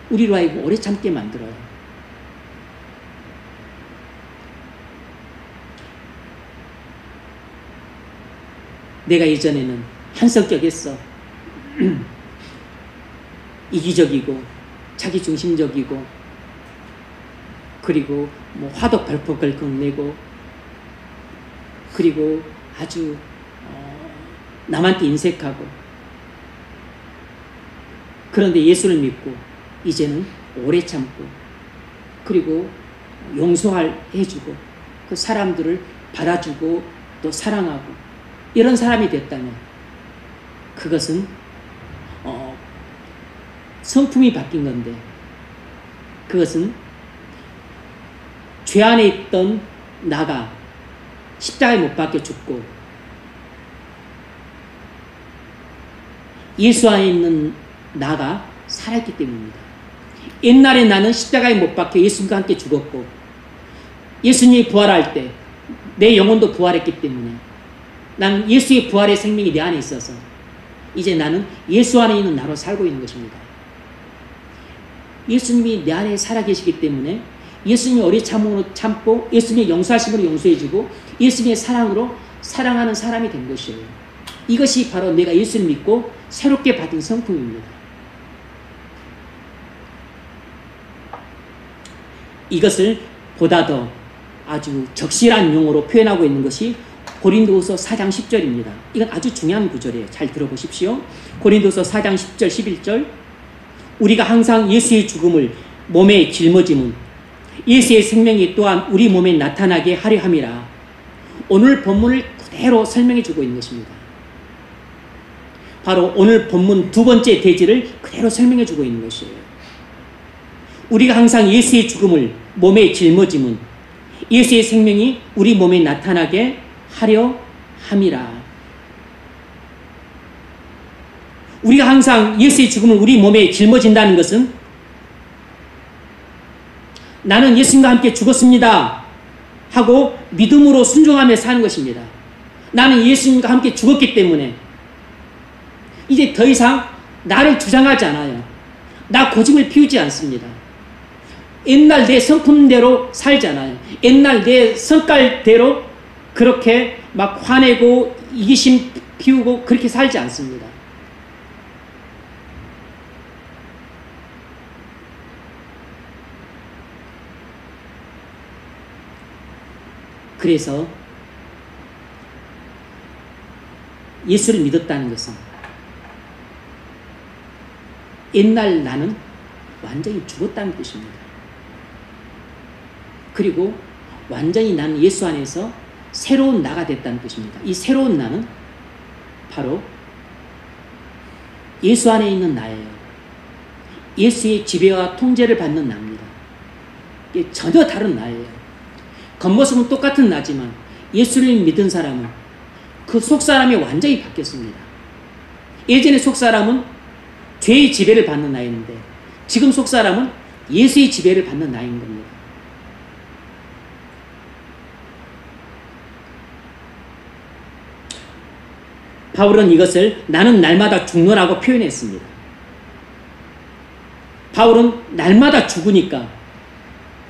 우리로 하여금 오래 참게 만들어요. 내가 예전에는 한성격했어. 이기적이고 자기중심적이고 그리고 뭐 화도 벌컥벌컥 내고 그리고 아주 남한테 인색하고 그런데 예수를 믿고 이제는 오래 참고 그리고 용서해주고 그 사람들을 받아주고 또 사랑하고 이런 사람이 됐다면 그것은 성품이 바뀐 건데 그것은 죄 안에 있던 나가 십자가에 못 박혀 죽고 예수 안에 있는 나가 살아있기 때문입니다. 옛날에 나는 십자가에 못 박혀 예수님과 함께 죽었고 예수님이 부활할 때 내 영혼도 부활했기 때문에 나는 예수의 부활의 생명이 내 안에 있어서 이제 나는 예수 안에 있는 나로 살고 있는 것입니다. 예수님이 내 안에 살아계시기 때문에 예수님이 오래 참음으로 참고 예수님의 용서하심으로 용서해주고 예수님의 사랑으로 사랑하는 사람이 된 것이에요. 이것이 바로 내가 예수를 믿고 새롭게 받은 성품입니다. 이것을 보다 더 아주 적실한 용어로 표현하고 있는 것이 고린도후서 4장 10절입니다. 이건 아주 중요한 구절이에요. 잘 들어보십시오. 고린도후서 4장 10절 11절 우리가 항상 예수의 죽음을 몸에 짊어짐은 예수의 생명이 또한 우리 몸에 나타나게 하려 함이라. 오늘 본문을 그대로 설명해 주고 있는 것입니다. 바로 오늘 본문 두 번째 대지를 그대로 설명해 주고 있는 것이에요. 우리가 항상 예수의 죽음을 몸에 짊어짐은 예수의 생명이 우리 몸에 나타나게 하려 함이라. 우리가 항상 예수의 죽음을 우리 몸에 짊어진다는 것은 나는 예수님과 함께 죽었습니다 하고 믿음으로 순종하며 사는 것입니다. 나는 예수님과 함께 죽었기 때문에 이제 더 이상 나를 주장하지 않아요. 나 고집을 피우지 않습니다. 옛날 내 성품대로 살지 않아요. 옛날 내 성깔대로 그렇게 막 화내고 이기심 피우고 그렇게 살지 않습니다. 그래서 예수를 믿었다는 것은 옛날 나는 완전히 죽었다는 뜻입니다. 그리고 완전히 나는 예수 안에서 새로운 나가 됐다는 뜻입니다. 이 새로운 나는 바로 예수 안에 있는 나예요. 예수의 지배와 통제를 받는 나입니다. 이게 전혀 다른 나예요. 겉모습은 똑같은 나지만 예수를 믿은 사람은 그 속사람이 완전히 바뀌었습니다. 예전에 속사람은 죄의 지배를 받는 나였는데 지금 속사람은 예수의 지배를 받는 나인 겁니다. 바울은 이것을 나는 날마다 죽노라고 표현했습니다. 바울은 날마다 죽으니까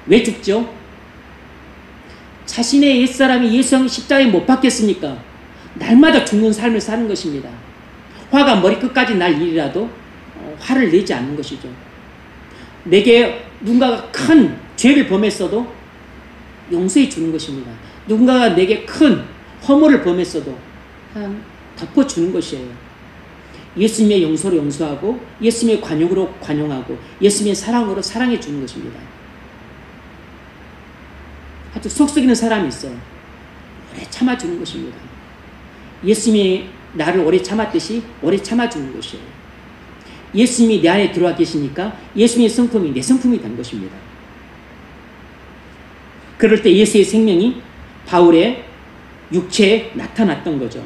왜 죽죠? 자신의 옛사람이 예수 십자가에 못 박혔으니까 날마다 죽는 삶을 사는 것입니다. 화가 머리끝까지 날 일이라도 화를 내지 않는 것이죠. 내게 누군가가 큰 죄를 범했어도 용서해 주는 것입니다. 누군가가 내게 큰 허물을 범했어도 그냥 덮어주는 것이에요. 예수님의 용서로 용서하고 예수님의 관용으로 관용하고 예수님의 사랑으로 사랑해 주는 것입니다. 아주 속 썩이는 사람이 있어요. 오래 참아주는 것입니다. 예수님이 나를 오래 참았듯이 오래 참아주는 것이에요. 예수님이 내 안에 들어와 계시니까 예수님의 성품이 내 성품이 된 것입니다. 그럴 때 예수의 생명이 바울의 육체에 나타났던 거죠.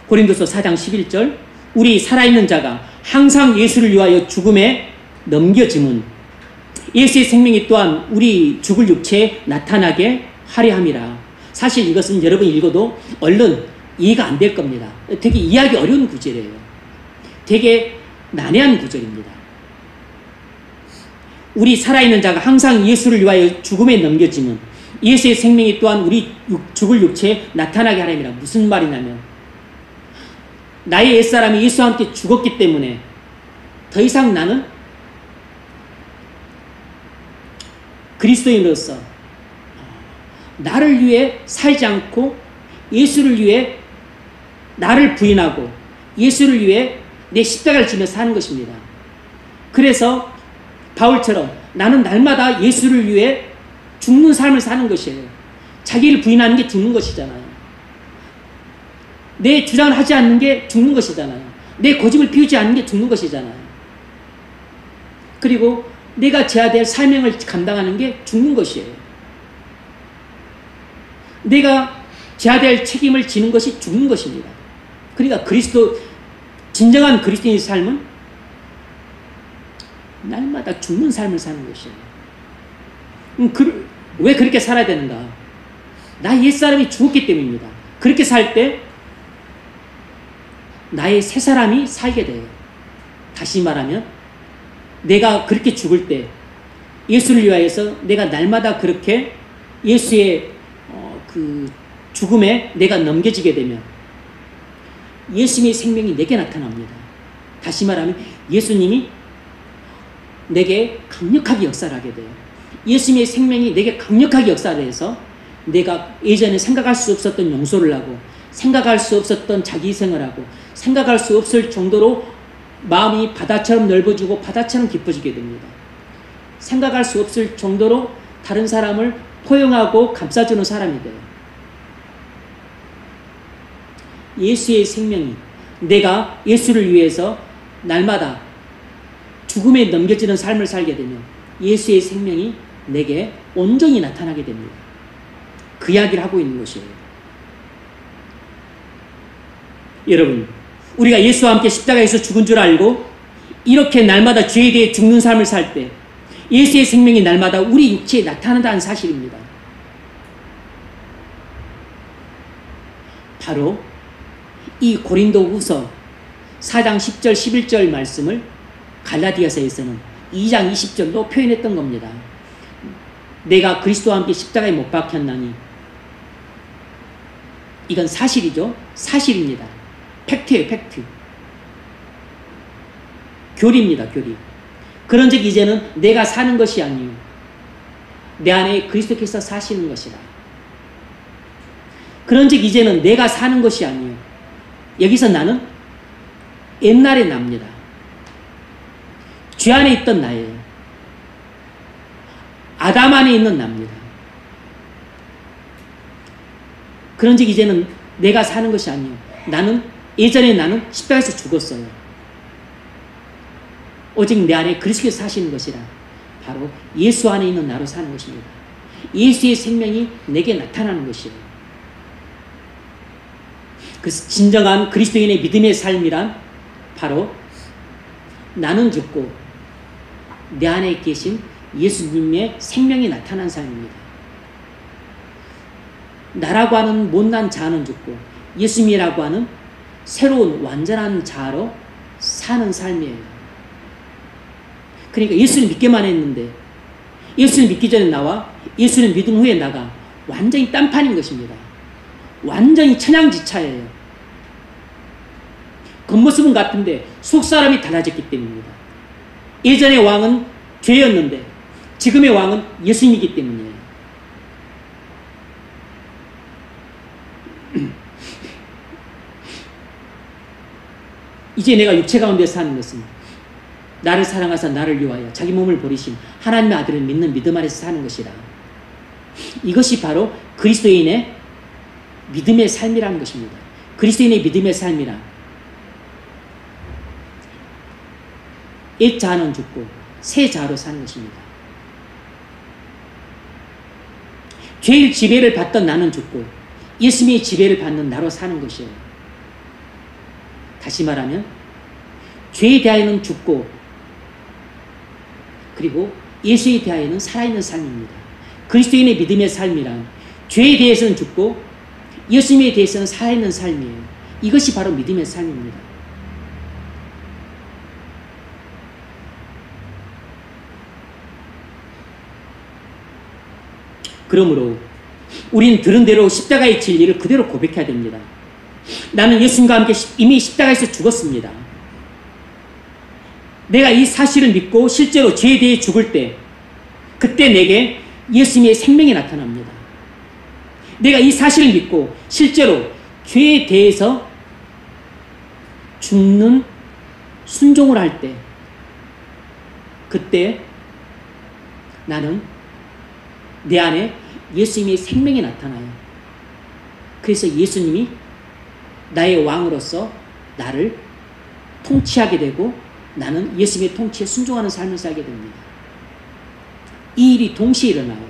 고린도서 4장 11절 우리 살아있는 자가 항상 예수를 위하여 죽음에 넘겨짐은 예수의 생명이 또한 우리 죽을 육체에 나타나게 하려 함이라. 사실 이것은 여러분 읽어도 얼른 이해가 안 될 겁니다. 되게 이해하기 어려운 구절이에요. 되게 난해한 구절입니다. 우리 살아있는 자가 항상 예수를 위하여 죽음에 넘겨짐은 예수의 생명이 또한 우리 죽을 육체에 나타나게 하려 함이라. 무슨 말이냐면 나의 옛사람이 예수와 함께 죽었기 때문에 더 이상 나는 그리스도인으로서 나를 위해 살지 않고 예수를 위해 나를 부인하고 예수를 위해 내 십자가를 지며 사는 것입니다. 그래서 바울처럼 나는 날마다 예수를 위해 죽는 삶을 사는 것이에요. 자기를 부인하는 게 죽는 것이잖아요. 내 주장을 하지 않는 게 죽는 것이잖아요. 내 고집을 피우지 않는 게 죽는 것이잖아요. 그리고 내가 져야 될 사명을 감당하는 게 죽는 것이에요. 내가 져야 될 책임을 지는 것이 죽는 것입니다. 그러니까 진정한 그리스도인의 삶은 날마다 죽는 삶을 사는 것이에요. 왜 그렇게 살아야 되는가? 나 옛사람이 죽었기 때문입니다. 그렇게 살 때 나의 새 사람이 살게 돼요. 다시 말하면 내가 그렇게 죽을 때 예수를 위하여서 내가 날마다 그렇게 예수의 그 죽음에 내가 넘겨지게 되면 예수님의 생명이 내게 나타납니다. 다시 말하면 예수님이 내게 강력하게 역사를 하게 돼요. 예수님의 생명이 내게 강력하게 역사를 해서 내가 예전에 생각할 수 없었던 용서를 하고 생각할 수 없었던 자기 희생을 하고 생각할 수 없을 정도로 마음이 바다처럼 넓어지고 바다처럼 깊어지게 됩니다. 생각할 수 없을 정도로 다른 사람을 포용하고 감싸주는 사람이 돼요. 예수의 생명이 내가 예수를 위해서 날마다 죽음에 넘겨지는 삶을 살게 되면 예수의 생명이 내게 온전히 나타나게 됩니다. 그 이야기를 하고 있는 것이에요. 여러분, 우리가 예수와 함께 십자가에서 죽은 줄 알고 이렇게 날마다 죄에 대해 죽는 삶을 살 때 예수의 생명이 날마다 우리 육체에 나타난다는 사실입니다. 바로 이 고린도후서 4장 10절 11절 말씀을 갈라디아서에서는 2장 20절로 표현했던 겁니다. 내가 그리스도와 함께 십자가에 못 박혔나니 이건 사실이죠. 사실입니다. 팩트예요, 팩트. 교리입니다, 교리. 그런즉 이제는 내가 사는 것이 아니요 내 안에 그리스도께서 사시는 것이라. 그런즉 이제는 내가 사는 것이 아니요 여기서 나는 옛날의 납니다. 죄 안에 있던 나예요. 아담 안에 있는 납니다. 그런즉 이제는 내가 사는 것이 아니요 예전에 나는 십자가에서 죽었어요. 오직 내 안에 그리스도께서 사시는 것이라. 바로 예수 안에 있는 나로 사는 것입니다. 예수의 생명이 내게 나타나는 것이에요. 그 진정한 그리스도인의 믿음의 삶이란 바로 나는 죽고 내 안에 계신 예수님의 생명이 나타난 삶입니다. 나라고 하는 못난 자는 죽고 예수님이라고 하는 새로운 완전한 자로 사는 삶이에요. 그러니까 예수를 믿기만 했는데 예수를 믿기 전에 나와 예수를 믿은 후에 나가 완전히 딴판인 것입니다. 완전히 천양지차예요. 겉모습은 같은데 속사람이 달라졌기 때문입니다. 예전의 왕은 죄였는데 지금의 왕은 예수님이기 때문이에요. 이제 내가 육체 가운데 사는 것은 나를 사랑하사 나를 위하여 자기 몸을 버리신 하나님의 아들을 믿는 믿음 안에서 사는 것이라. 이것이 바로 그리스도인의 믿음의 삶이라는 것입니다. 그리스도인의 믿음의 삶이란 옛 자는 죽고 새 자로 사는 것입니다. 죄의 지배를 받던 나는 죽고 예수님의 지배를 받는 나로 사는 것이에요. 다시 말하면 죄에 대하여는 죽고 그리고 예수에 대하여는 살아있는 삶입니다. 그리스도인의 믿음의 삶이란 죄에 대해서는 죽고 예수님에 대해서는 살아있는 삶이에요. 이것이 바로 믿음의 삶입니다. 그러므로 우리는 들은 대로 십자가의 진리를 그대로 고백해야 됩니다. 나는 예수님과 함께 이미 십자가에서 죽었습니다. 내가 이 사실을 믿고 실제로 죄에 대해 죽을 때 그때 내게 예수님의 생명이 나타납니다. 내가 이 사실을 믿고 실제로 죄에 대해서 죽는 순종을 할 때 그때 나는 내 안에 예수님의 생명이 나타나요. 그래서 예수님이 나의 왕으로서 나를 통치하게 되고 나는 예수님의 통치에 순종하는 삶을 살게 됩니다. 이 일이 동시에 일어나요.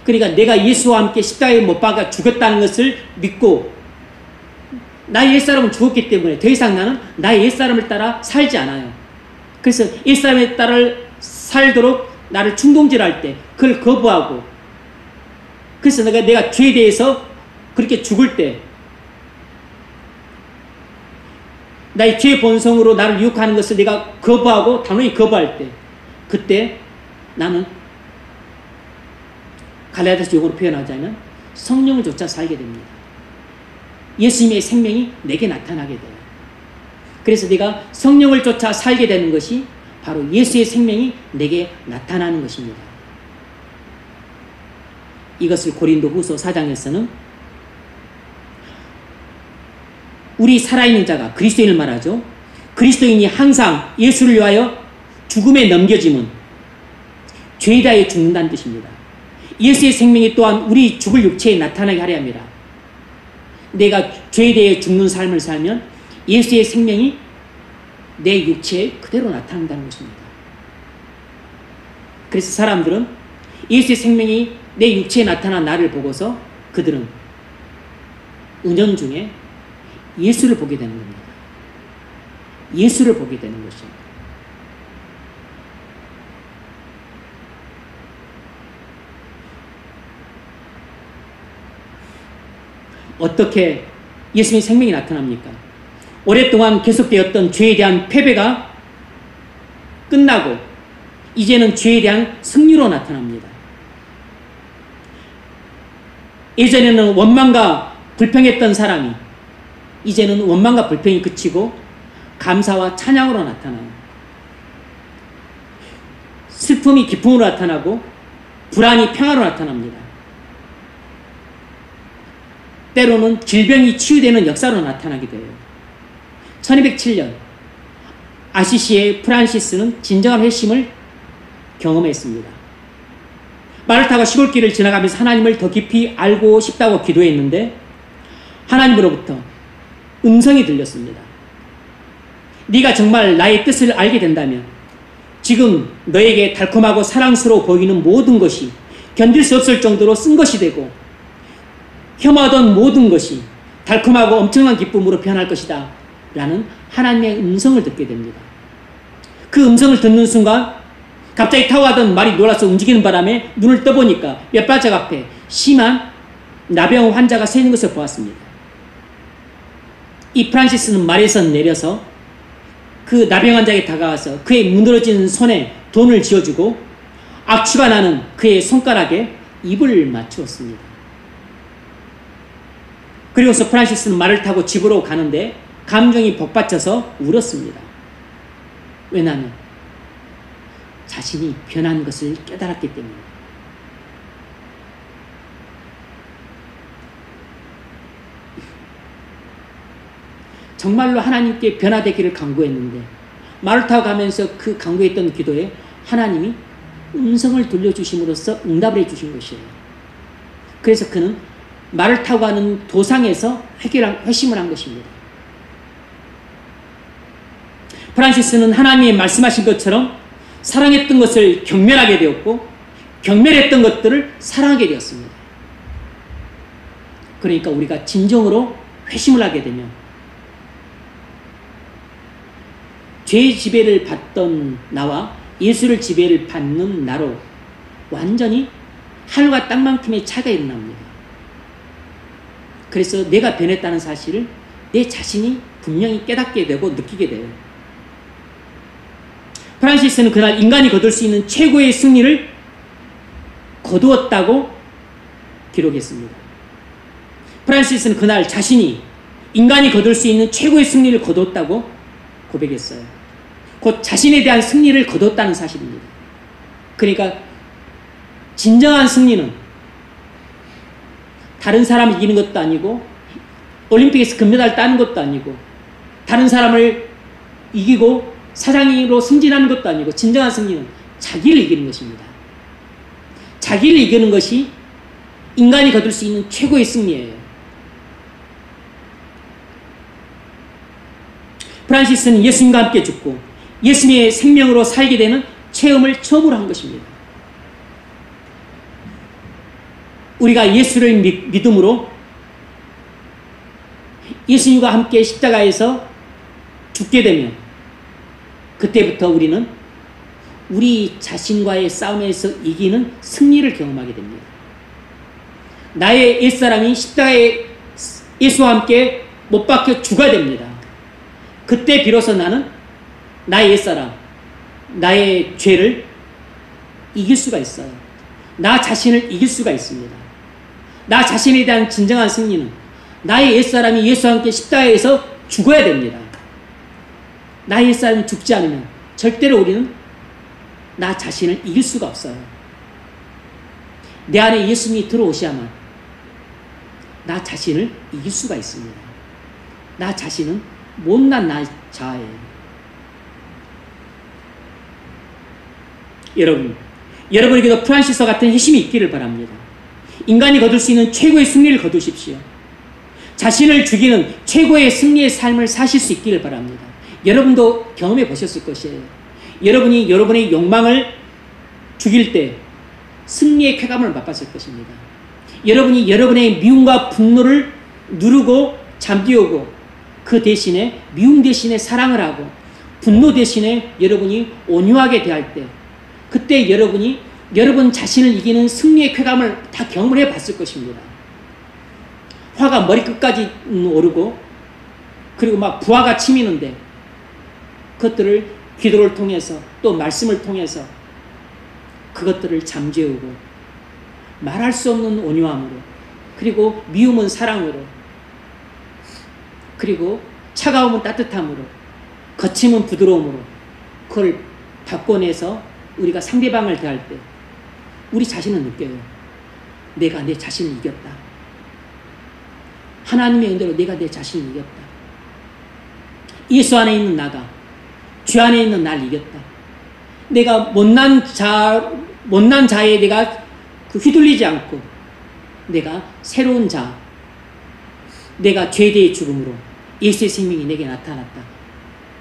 그러니까 내가 예수와 함께 십자가에 못 박아 죽었다는 것을 믿고 나의 옛사람은 죽었기 때문에 더 이상 나는 나의 옛사람을 따라 살지 않아요. 그래서 옛사람에 따라 살도록 나를 충동질할 때 그걸 거부하고 그래서 내가 죄에 대해서 그렇게 죽을 때 나의 죄의 본성으로 나를 유혹하는 것을 내가 거부하고 당연히 거부할 때 그때 나는 갈라디아서 용어로 표현하자면 성령을 쫓아 살게 됩니다. 예수님의 생명이 내게 나타나게 돼요. 그래서 내가 성령을 쫓아 살게 되는 것이 바로 예수의 생명이 내게 나타나는 것입니다. 이것을 고린도후서 4장에서는 우리 살아있는 자가 그리스도인을 말하죠. 그리스도인이 항상 예수를 위하여 죽음에 넘겨짐은 죄에 대하여 죽는다는 뜻입니다. 예수의 생명이 또한 우리 죽을 육체에 나타나게 하려 합니다. 내가 죄에 대해 죽는 삶을 살면 예수의 생명이 내 육체에 그대로 나타난다는 것입니다. 그래서 사람들은 예수의 생명이 내 육체에 나타난 나를 보고서 그들은 은연중에 예수를 보게 되는 겁니다. 예수를 보게 되는 것입니다. 어떻게 예수님의 생명이 나타납니까? 오랫동안 계속되었던 죄에 대한 패배가 끝나고 이제는 죄에 대한 승리로 나타납니다. 예전에는 원망과 불평했던 사람이 이제는 원망과 불평이 그치고 감사와 찬양으로 나타나요. 슬픔이 기쁨으로 나타나고 불안이 평화로 나타납니다. 때로는 질병이 치유되는 역사로 나타나기도 해요. 1207년 아시시의 프란시스는 진정한 회심을 경험했습니다. 말을 타고 시골길을 지나가면서 하나님을 더 깊이 알고 싶다고 기도했는데 하나님으로부터 음성이 들렸습니다. 네가 정말 나의 뜻을 알게 된다면 지금 너에게 달콤하고 사랑스러워 보이는 모든 것이 견딜 수 없을 정도로 쓴 것이 되고 혐오하던 모든 것이 달콤하고 엄청난 기쁨으로 변할 것이다 라는 하나님의 음성을 듣게 됩니다. 그 음성을 듣는 순간 갑자기 타고 가던 말이 놀라서 움직이는 바람에 눈을 떠보니까 몇 발짝 앞에 심한 나병 환자가 서 있는 것을 보았습니다. 이 프란시스는 말에서 내려서 그 나병 환자에게 다가와서 그의 무너진 손에 돈을 쥐어주고 악취가 나는 그의 손가락에 입을 맞추었습니다. 그리고서 프란시스는 말을 타고 집으로 가는데 감정이 복받쳐서 울었습니다. 왜냐하면 자신이 변한 것을 깨달았기 때문입니다. 정말로 하나님께 변화되기를 간구했는데 말을 타고 가면서 그 간구했던 기도에 하나님이 음성을 돌려주심으로써 응답을 해주신 것이에요. 그래서 그는 말을 타고 가는 도상에서 회심을 한 것입니다. 프란시스는 하나님이 말씀하신 것처럼 사랑했던 것을 경멸하게 되었고 경멸했던 것들을 사랑하게 되었습니다. 그러니까 우리가 진정으로 회심을 하게 되면 죄의 지배를 받던 나와 예수를 지배를 받는 나로 완전히 하늘과 땅만큼의 차이가 일어납니다. 그래서 내가 변했다는 사실을 내 자신이 분명히 깨닫게 되고 느끼게 돼요. 프란시스는 그날 인간이 거둘 수 있는 최고의 승리를 거두었다고 기록했습니다. 프란시스는 그날 자신이 인간이 거둘 수 있는 최고의 승리를 거두었다고 고백했어요. 곧 자신에 대한 승리를 거뒀다는 사실입니다. 그러니까 진정한 승리는 다른 사람을 이기는 것도 아니고 올림픽에서 금메달을 따는 것도 아니고 다른 사람을 이기고 사장으로 승진하는 것도 아니고 진정한 승리는 자기를 이기는 것입니다. 자기를 이기는 것이 인간이 거둘 수 있는 최고의 승리예요. 프란시스는 예수님과 함께 죽고 예수님의 생명으로 살게 되는 체험을 처음으로 한 것입니다. 우리가 예수를 믿음으로 예수님과 함께 십자가에서 죽게 되면 그때부터 우리는 우리 자신과의 싸움에서 이기는 승리를 경험하게 됩니다. 나의 옛사람이 십자가에 예수와 함께 못 박혀 죽어야 됩니다. 그때 비로소 나는 나의 옛사람, 나의 죄를 이길 수가 있어요. 나 자신을 이길 수가 있습니다. 나 자신에 대한 진정한 승리는 나의 옛사람이 예수와 함께 십자가에서 죽어야 됩니다. 나의 옛사람이 죽지 않으면 절대로 우리는 나 자신을 이길 수가 없어요. 내 안에 예수님이 들어오셔야만 나 자신을 이길 수가 있습니다. 나 자신은 못난 나 자아예요. 여러분에게도 프란시스와 같은 희심이 있기를 바랍니다. 인간이 거둘 수 있는 최고의 승리를 거두십시오. 자신을 죽이는 최고의 승리의 삶을 사실 수 있기를 바랍니다. 여러분도 경험해 보셨을 것이에요. 여러분이 여러분의 욕망을 죽일 때 승리의 쾌감을 맛봤을 것입니다. 여러분이 여러분의 미움과 분노를 누르고 잠재우고 그 대신에 미움 대신에 사랑을 하고 분노 대신에 여러분이 온유하게 대할 때 그때 여러분이 여러분 자신을 이기는 승리의 쾌감을 다 경험을 해봤을 것입니다. 화가 머리끝까지 오르고 그리고 막 부하가 치미는데 그것들을 기도를 통해서 또 말씀을 통해서 그것들을 잠재우고 말할 수 없는 온유함으로 그리고 미움은 사랑으로, 그리고 차가움은 따뜻함으로, 거침은 부드러움으로 그걸 바꿔내서 우리가 상대방을 대할 때 우리 자신은 느껴요. 내가 내 자신을 이겼다. 하나님의 은혜로 내가 내 자신을 이겼다. 예수 안에 있는 나가 죄 안에 있는 날 이겼다. 내가 못난 자에 내가 휘둘리지 않고 내가 새로운 자, 내가 죄에 대해 죽음으로 예수의 생명이 내게 나타났다.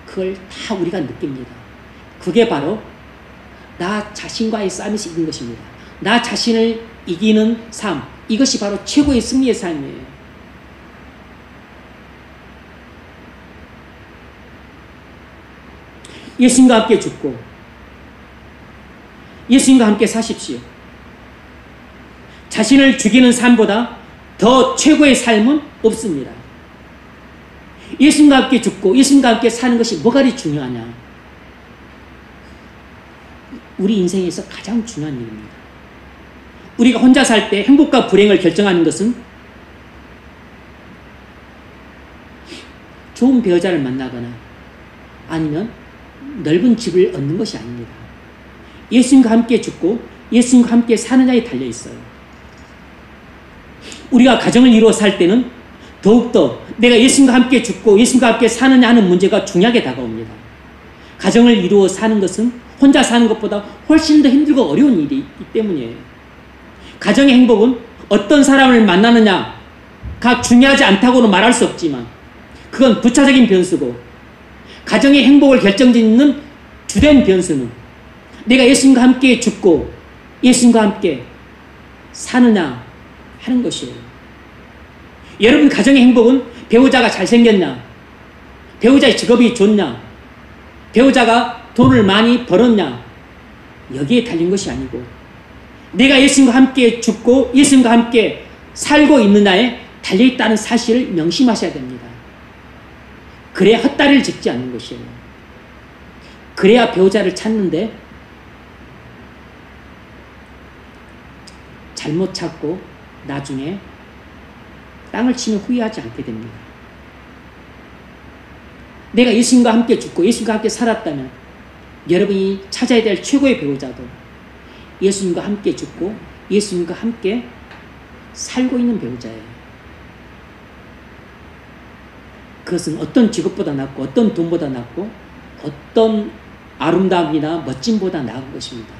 그걸 다 우리가 느낍니다. 그게 바로 나 자신과의 싸움에서 이긴 것입니다. 나 자신을 이기는 삶, 이것이 바로 최고의 승리의 삶이에요. 예수님과 함께 죽고 예수님과 함께 사십시오. 자신을 죽이는 삶보다 더 최고의 삶은 없습니다. 예수님과 함께 죽고 예수님과 함께 사는 것이 뭐가 그리 중요하냐? 우리 인생에서 가장 중요한 일입니다. 우리가 혼자 살 때 행복과 불행을 결정하는 것은 좋은 배우자를 만나거나 아니면 넓은 집을 얻는 것이 아닙니다. 예수님과 함께 죽고 예수님과 함께 사느냐에 달려있어요. 우리가 가정을 이루어 살 때는 더욱더 내가 예수님과 함께 죽고 예수님과 함께 사느냐 하는 문제가 중요하게 다가옵니다. 가정을 이루어 사는 것은 혼자 사는 것보다 훨씬 더 힘들고 어려운 일이기 때문이에요. 가정의 행복은 어떤 사람을 만나느냐가 중요하지 않다고는 말할 수 없지만 그건 부차적인 변수고, 가정의 행복을 결정짓는 주된 변수는 내가 예수님과 함께 죽고 예수님과 함께 사느냐 하는 것이에요. 여러분 가정의 행복은 배우자가 잘생겼냐, 배우자의 직업이 좋냐, 배우자가 돈을 많이 벌었냐, 여기에 달린 것이 아니고 내가 예수님과 함께 죽고 예수님과 함께 살고 있느냐에 달려있다는 사실을 명심하셔야 됩니다. 그래야 헛다리를 짚지 않는 것이에요. 그래야 배우자를 찾는데 잘못 찾고 나중에 땅을 치며 후회하지 않게 됩니다. 내가 예수님과 함께 죽고 예수님과 함께 살았다면 여러분이 찾아야 될 최고의 배우자도 예수님과 함께 죽고 예수님과 함께 살고 있는 배우자예요. 그것은 어떤 직업보다 낫고 어떤 돈보다 낫고 어떤 아름다움이나 멋짐보다 나은 것입니다.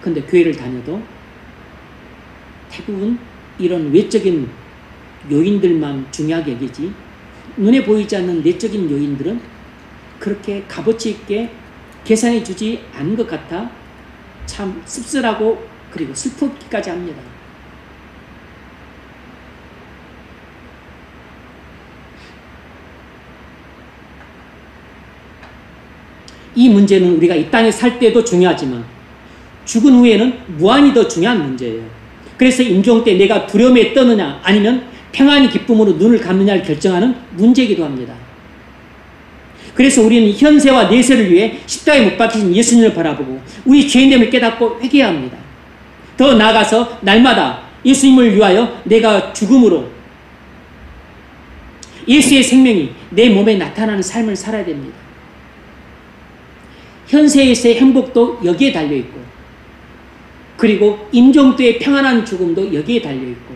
그런데 교회를 다녀도 대부분 이런 외적인 요인들만 중요하게 여기지 눈에 보이지 않는 내적인 요인들은 그렇게 값어치 있게 계산해 주지 않은 것 같아 참 씁쓸하고 그리고 슬프기까지 합니다. 이 문제는 우리가 이 땅에 살 때도 중요하지만 죽은 후에는 무한히 더 중요한 문제예요. 그래서 임종 때 내가 두려움에 떠느냐 아니면 평안의 기쁨으로 눈을 감느냐를 결정하는 문제이기도 합니다. 그래서 우리는 현세와 내세를 위해 십자가에 못 박히신 예수님을 바라보고 우리 죄인됨을 깨닫고 회개해야 합니다. 더 나아가서 날마다 예수님을 위하여 내가 죽음으로 예수의 생명이 내 몸에 나타나는 삶을 살아야 됩니다. 현세에서의 행복도 여기에 달려있고 그리고 임종 때의 평안한 죽음도 여기에 달려있고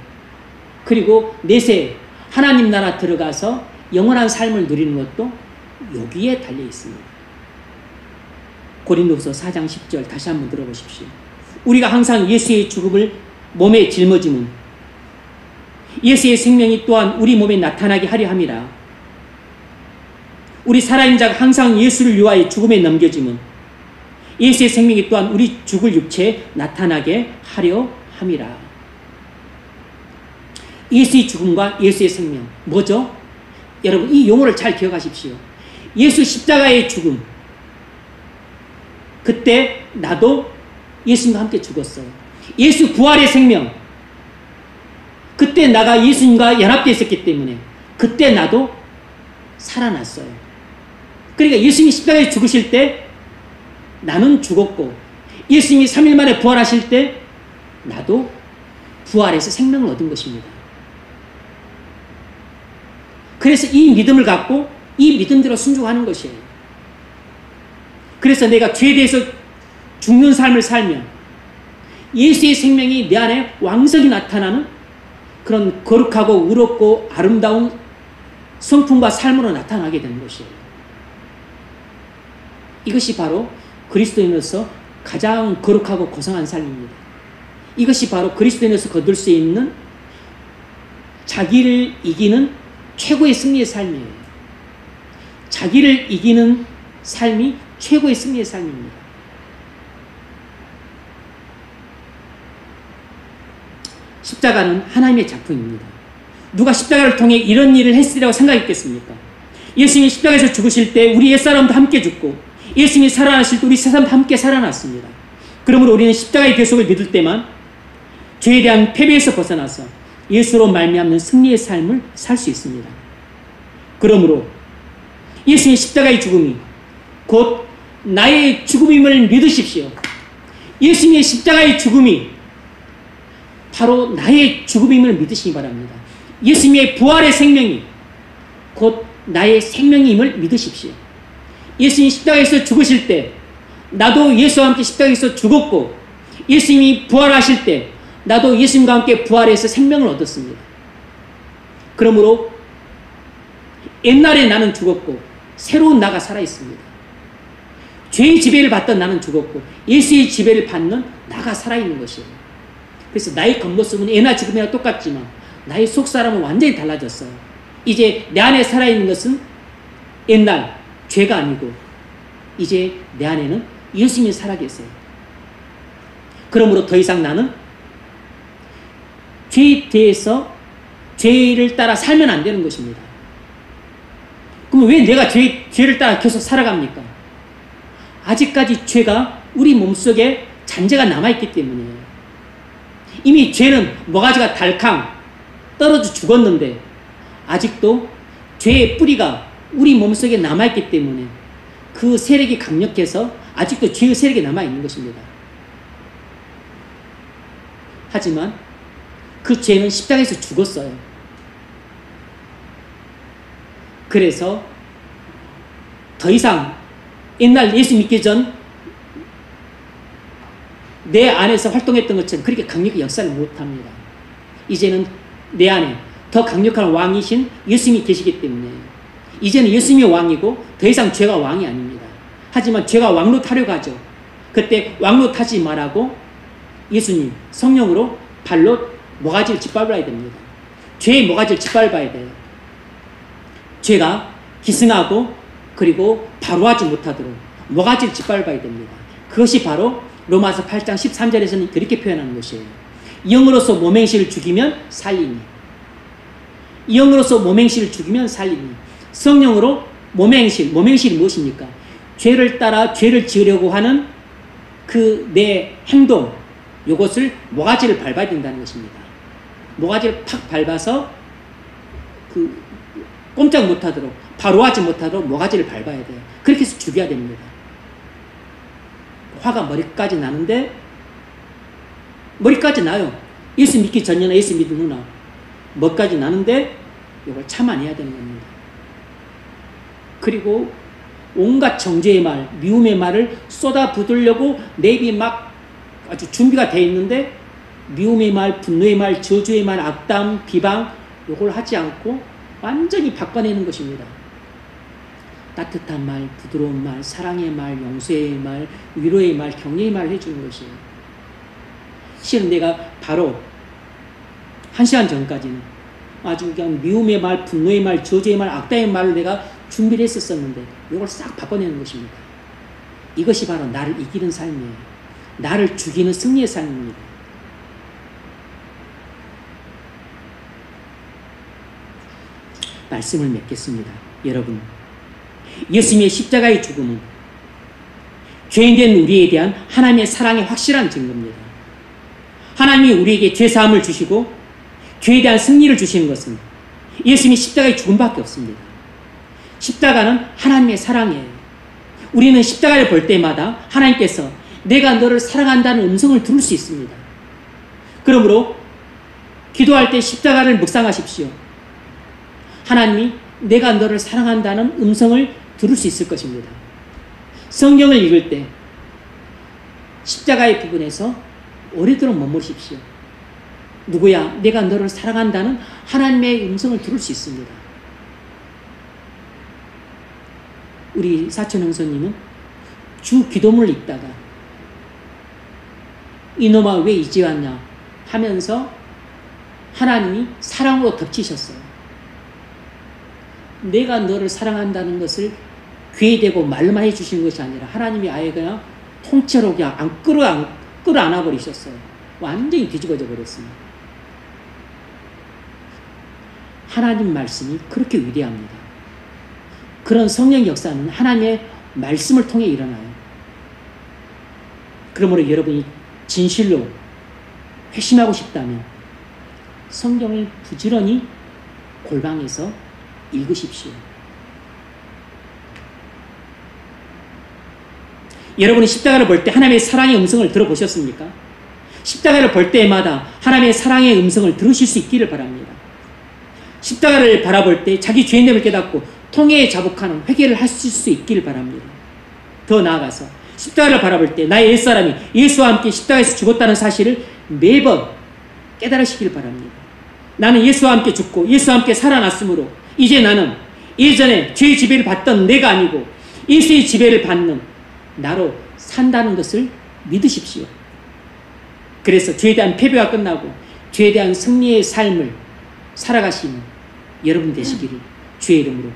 그리고 내세 하나님 나라 들어가서 영원한 삶을 누리는 것도 여기에 달려있습니다. 고린도후서 4장 10절 다시 한번 들어보십시오. 우리가 항상 예수의 죽음을 몸에 짊어짐은 예수의 생명이 또한 우리 몸에 나타나게 하려 함이라. 우리 살아있는 자가 항상 예수를 위하여 죽음에 넘겨짐은 예수의 생명이 또한 우리 죽을 육체에 나타나게 하려 함이라. 예수의 죽음과 예수의 생명 뭐죠? 여러분 이 용어를 잘 기억하십시오. 예수 십자가의 죽음, 그때 나도 예수님과 함께 죽었어요. 예수 부활의 생명, 그때 나가 예수님과 연합되어 있었기 때문에 그때 나도 살아났어요. 그러니까 예수님이 십자가에 죽으실 때 나는 죽었고 예수님이 3일 만에 부활하실 때 나도 부활해서 생명을 얻은 것입니다. 그래서 이 믿음을 갖고 이 믿음대로 순종하는 것이에요. 그래서 내가 죄에 대해서 죽는 삶을 살면 예수의 생명이 내 안에 왕성히 나타나는 그런 거룩하고 의롭고 아름다운 성품과 삶으로 나타나게 되는 것이에요. 이것이 바로 그리스도인으로서 가장 거룩하고 고상한 삶입니다. 이것이 바로 그리스도인으로서 거둘 수 있는 자기를 이기는 최고의 승리의 삶이에요. 자기를 이기는 삶이 최고의 승리의 삶입니다. 십자가는 하나님의 작품입니다. 누가 십자가를 통해 이런 일을 했으리라고 생각했겠습니까? 예수님이 십자가에서 죽으실 때 우리 옛사람도 함께 죽고 예수님이 살아나실 때 우리 세상도 함께 살아났습니다. 그러므로 우리는 십자가의 대속을 믿을 때만 죄에 대한 패배에서 벗어나서 예수로 말미암는 승리의 삶을 살 수 있습니다. 그러므로 예수님의 십자가의 죽음이 곧 나의 죽음임을 믿으십시오. 예수님의 십자가의 죽음이 바로 나의 죽음임을 믿으시기 바랍니다. 예수님의 부활의 생명이 곧 나의 생명임을 믿으십시오. 예수님이 십자가에서 죽으실 때 나도 예수와 함께 십자가에서 죽었고 예수님이 부활하실 때 나도 예수님과 함께 부활해서 생명을 얻었습니다. 그러므로 옛날에 나는 죽었고 새로운 나가 살아있습니다. 죄의 지배를 받던 나는 죽었고 예수의 지배를 받는 나가 살아있는 것이에요. 그래서 나의 겉모습은 예나 지금이나 똑같지만 나의 속사람은 완전히 달라졌어요. 이제 내 안에 살아있는 것은 옛날 죄가 아니고 이제 내 안에는 예수님이 살아계세요. 그러므로 더 이상 나는 죄에 대해서 죄를 따라 살면 안 되는 것입니다. 그럼 왜 내가 죄를 따라 계속 살아갑니까? 아직까지 죄가 우리 몸속에 잔재가 남아있기 때문이에요. 이미 죄는 모가지가 달캉 떨어져 죽었는데 아직도 죄의 뿌리가 우리 몸속에 남아있기 때문에 그 세력이 강력해서 아직도 죄의 세력이 남아있는 것입니다. 하지만 그 죄는 십자가에서 죽었어요. 그래서 더 이상 옛날 예수 믿기 전 내 안에서 활동했던 것처럼 그렇게 강력히 역사를 못합니다. 이제는 내 안에 더 강력한 왕이신 예수님이 계시기 때문에 이제는 예수님이 왕이고 더 이상 죄가 왕이 아닙니다. 하지만 죄가 왕로 타려고 하죠. 그때 왕로 타지 말라고 예수님 성령으로 발로 모가지를 짓밟아야 됩니다. 죄의 모가지를 짓밟아야 돼요. 죄가 기승하고 그리고 바로 하지 못하도록 모가지를 짓밟아야 됩니다. 그것이 바로 로마서 8장 13절에서는 그렇게 표현하는 것이에요. 영으로서 몸행실을 죽이면 살리니, 영으로서 몸행실을 죽이면 살리니, 성령으로 몸행실이 무엇입니까? 죄를 따라 죄를 지으려고 하는 그 내 행동, 이것을 모가지를 밟아야 된다는 것입니다. 모가지를 팍 밟아서 그 꼼짝 못하도록, 바로 하지 못하도록 모가지를 밟아야 돼요. 그렇게 해서 죽여야 됩니다. 화가 머리까지 나는데, 머리까지 나요. 예수 믿기 전이나 예수 믿는 후나 머리까지 나는데 이걸 참아내야 되는 겁니다. 그리고 온갖 정죄의 말, 미움의 말을 쏟아부으려고 내 입이 막 아주 준비가 되어 있는데 미움의 말, 분노의 말, 저주의 말, 악담, 비방 이걸 하지 않고 완전히 바꿔내는 것입니다. 따뜻한 말, 부드러운 말, 사랑의 말, 용서의 말, 위로의 말, 격려의 말을 해주는 것이에요. 실은 내가 바로 1시간 전까지는 아주 그냥 미움의 말, 분노의 말, 저주의 말, 악담의 말을 내가 준비를 했었는데 이걸 싹 바꿔내는 것입니다. 이것이 바로 나를 이기는 삶이에요. 나를 죽이는 승리의 삶입니다. 말씀을 맺겠습니다. 여러분, 예수님의 십자가의 죽음은 죄인된 우리에 대한 하나님의 사랑의 확실한 증거입니다. 하나님이 우리에게 죄사함을 주시고 죄에 대한 승리를 주시는 것은 예수님의 십자가의 죽음밖에 없습니다. 십자가는 하나님의 사랑이에요. 우리는 십자가를 볼 때마다 하나님께서 내가 너를 사랑한다는 음성을 들을 수 있습니다. 그러므로 기도할 때 십자가를 묵상하십시오. 하나님이 내가 너를 사랑한다는 음성을 들을 수 있을 것입니다. 성경을 읽을 때 십자가의 부분에서 오래도록 머무르십시오. 누구야? 내가 너를 사랑한다는 하나님의 음성을 들을 수 있습니다. 우리 사촌 형수님은 주 기도문을 읽다가 이놈아 왜 이제 왔냐 하면서 하나님이 사랑으로 덮치셨어요. 내가 너를 사랑한다는 것을 귀에 대고 말로만 해주시는 것이 아니라 하나님이 아예 그냥 통째로 그냥 끌어안아 버리셨어요. 완전히 뒤집어져 버렸습니다. 하나님 말씀이 그렇게 위대합니다. 그런 성령 역사는 하나님의 말씀을 통해 일어나요. 그러므로 여러분이 진실로 회심하고 싶다면 성경을 부지런히 골방에서 읽으십시오. 여러분이 십자가를 볼 때 하나님의 사랑의 음성을 들어보셨습니까? 십자가를 볼 때마다 하나님의 사랑의 음성을 들으실 수 있기를 바랍니다. 십자가를 바라볼 때 자기 죄됨을 깨닫고 통회에 자복하는 회개를 하실 수 있기를 바랍니다. 더 나아가서 십자가를 바라볼 때 나의 옛사람이 예수와 함께 십자가에서 죽었다는 사실을 매번 깨달으시길 바랍니다. 나는 예수와 함께 죽고 예수와 함께 살아났으므로 이제 나는 예전에 죄의 지배를 받던 내가 아니고 예수의 지배를 받는 나로 산다는 것을 믿으십시오. 그래서 죄에 대한 패배가 끝나고 죄에 대한 승리의 삶을 살아가시는 여러분 되시기를 주의 이름으로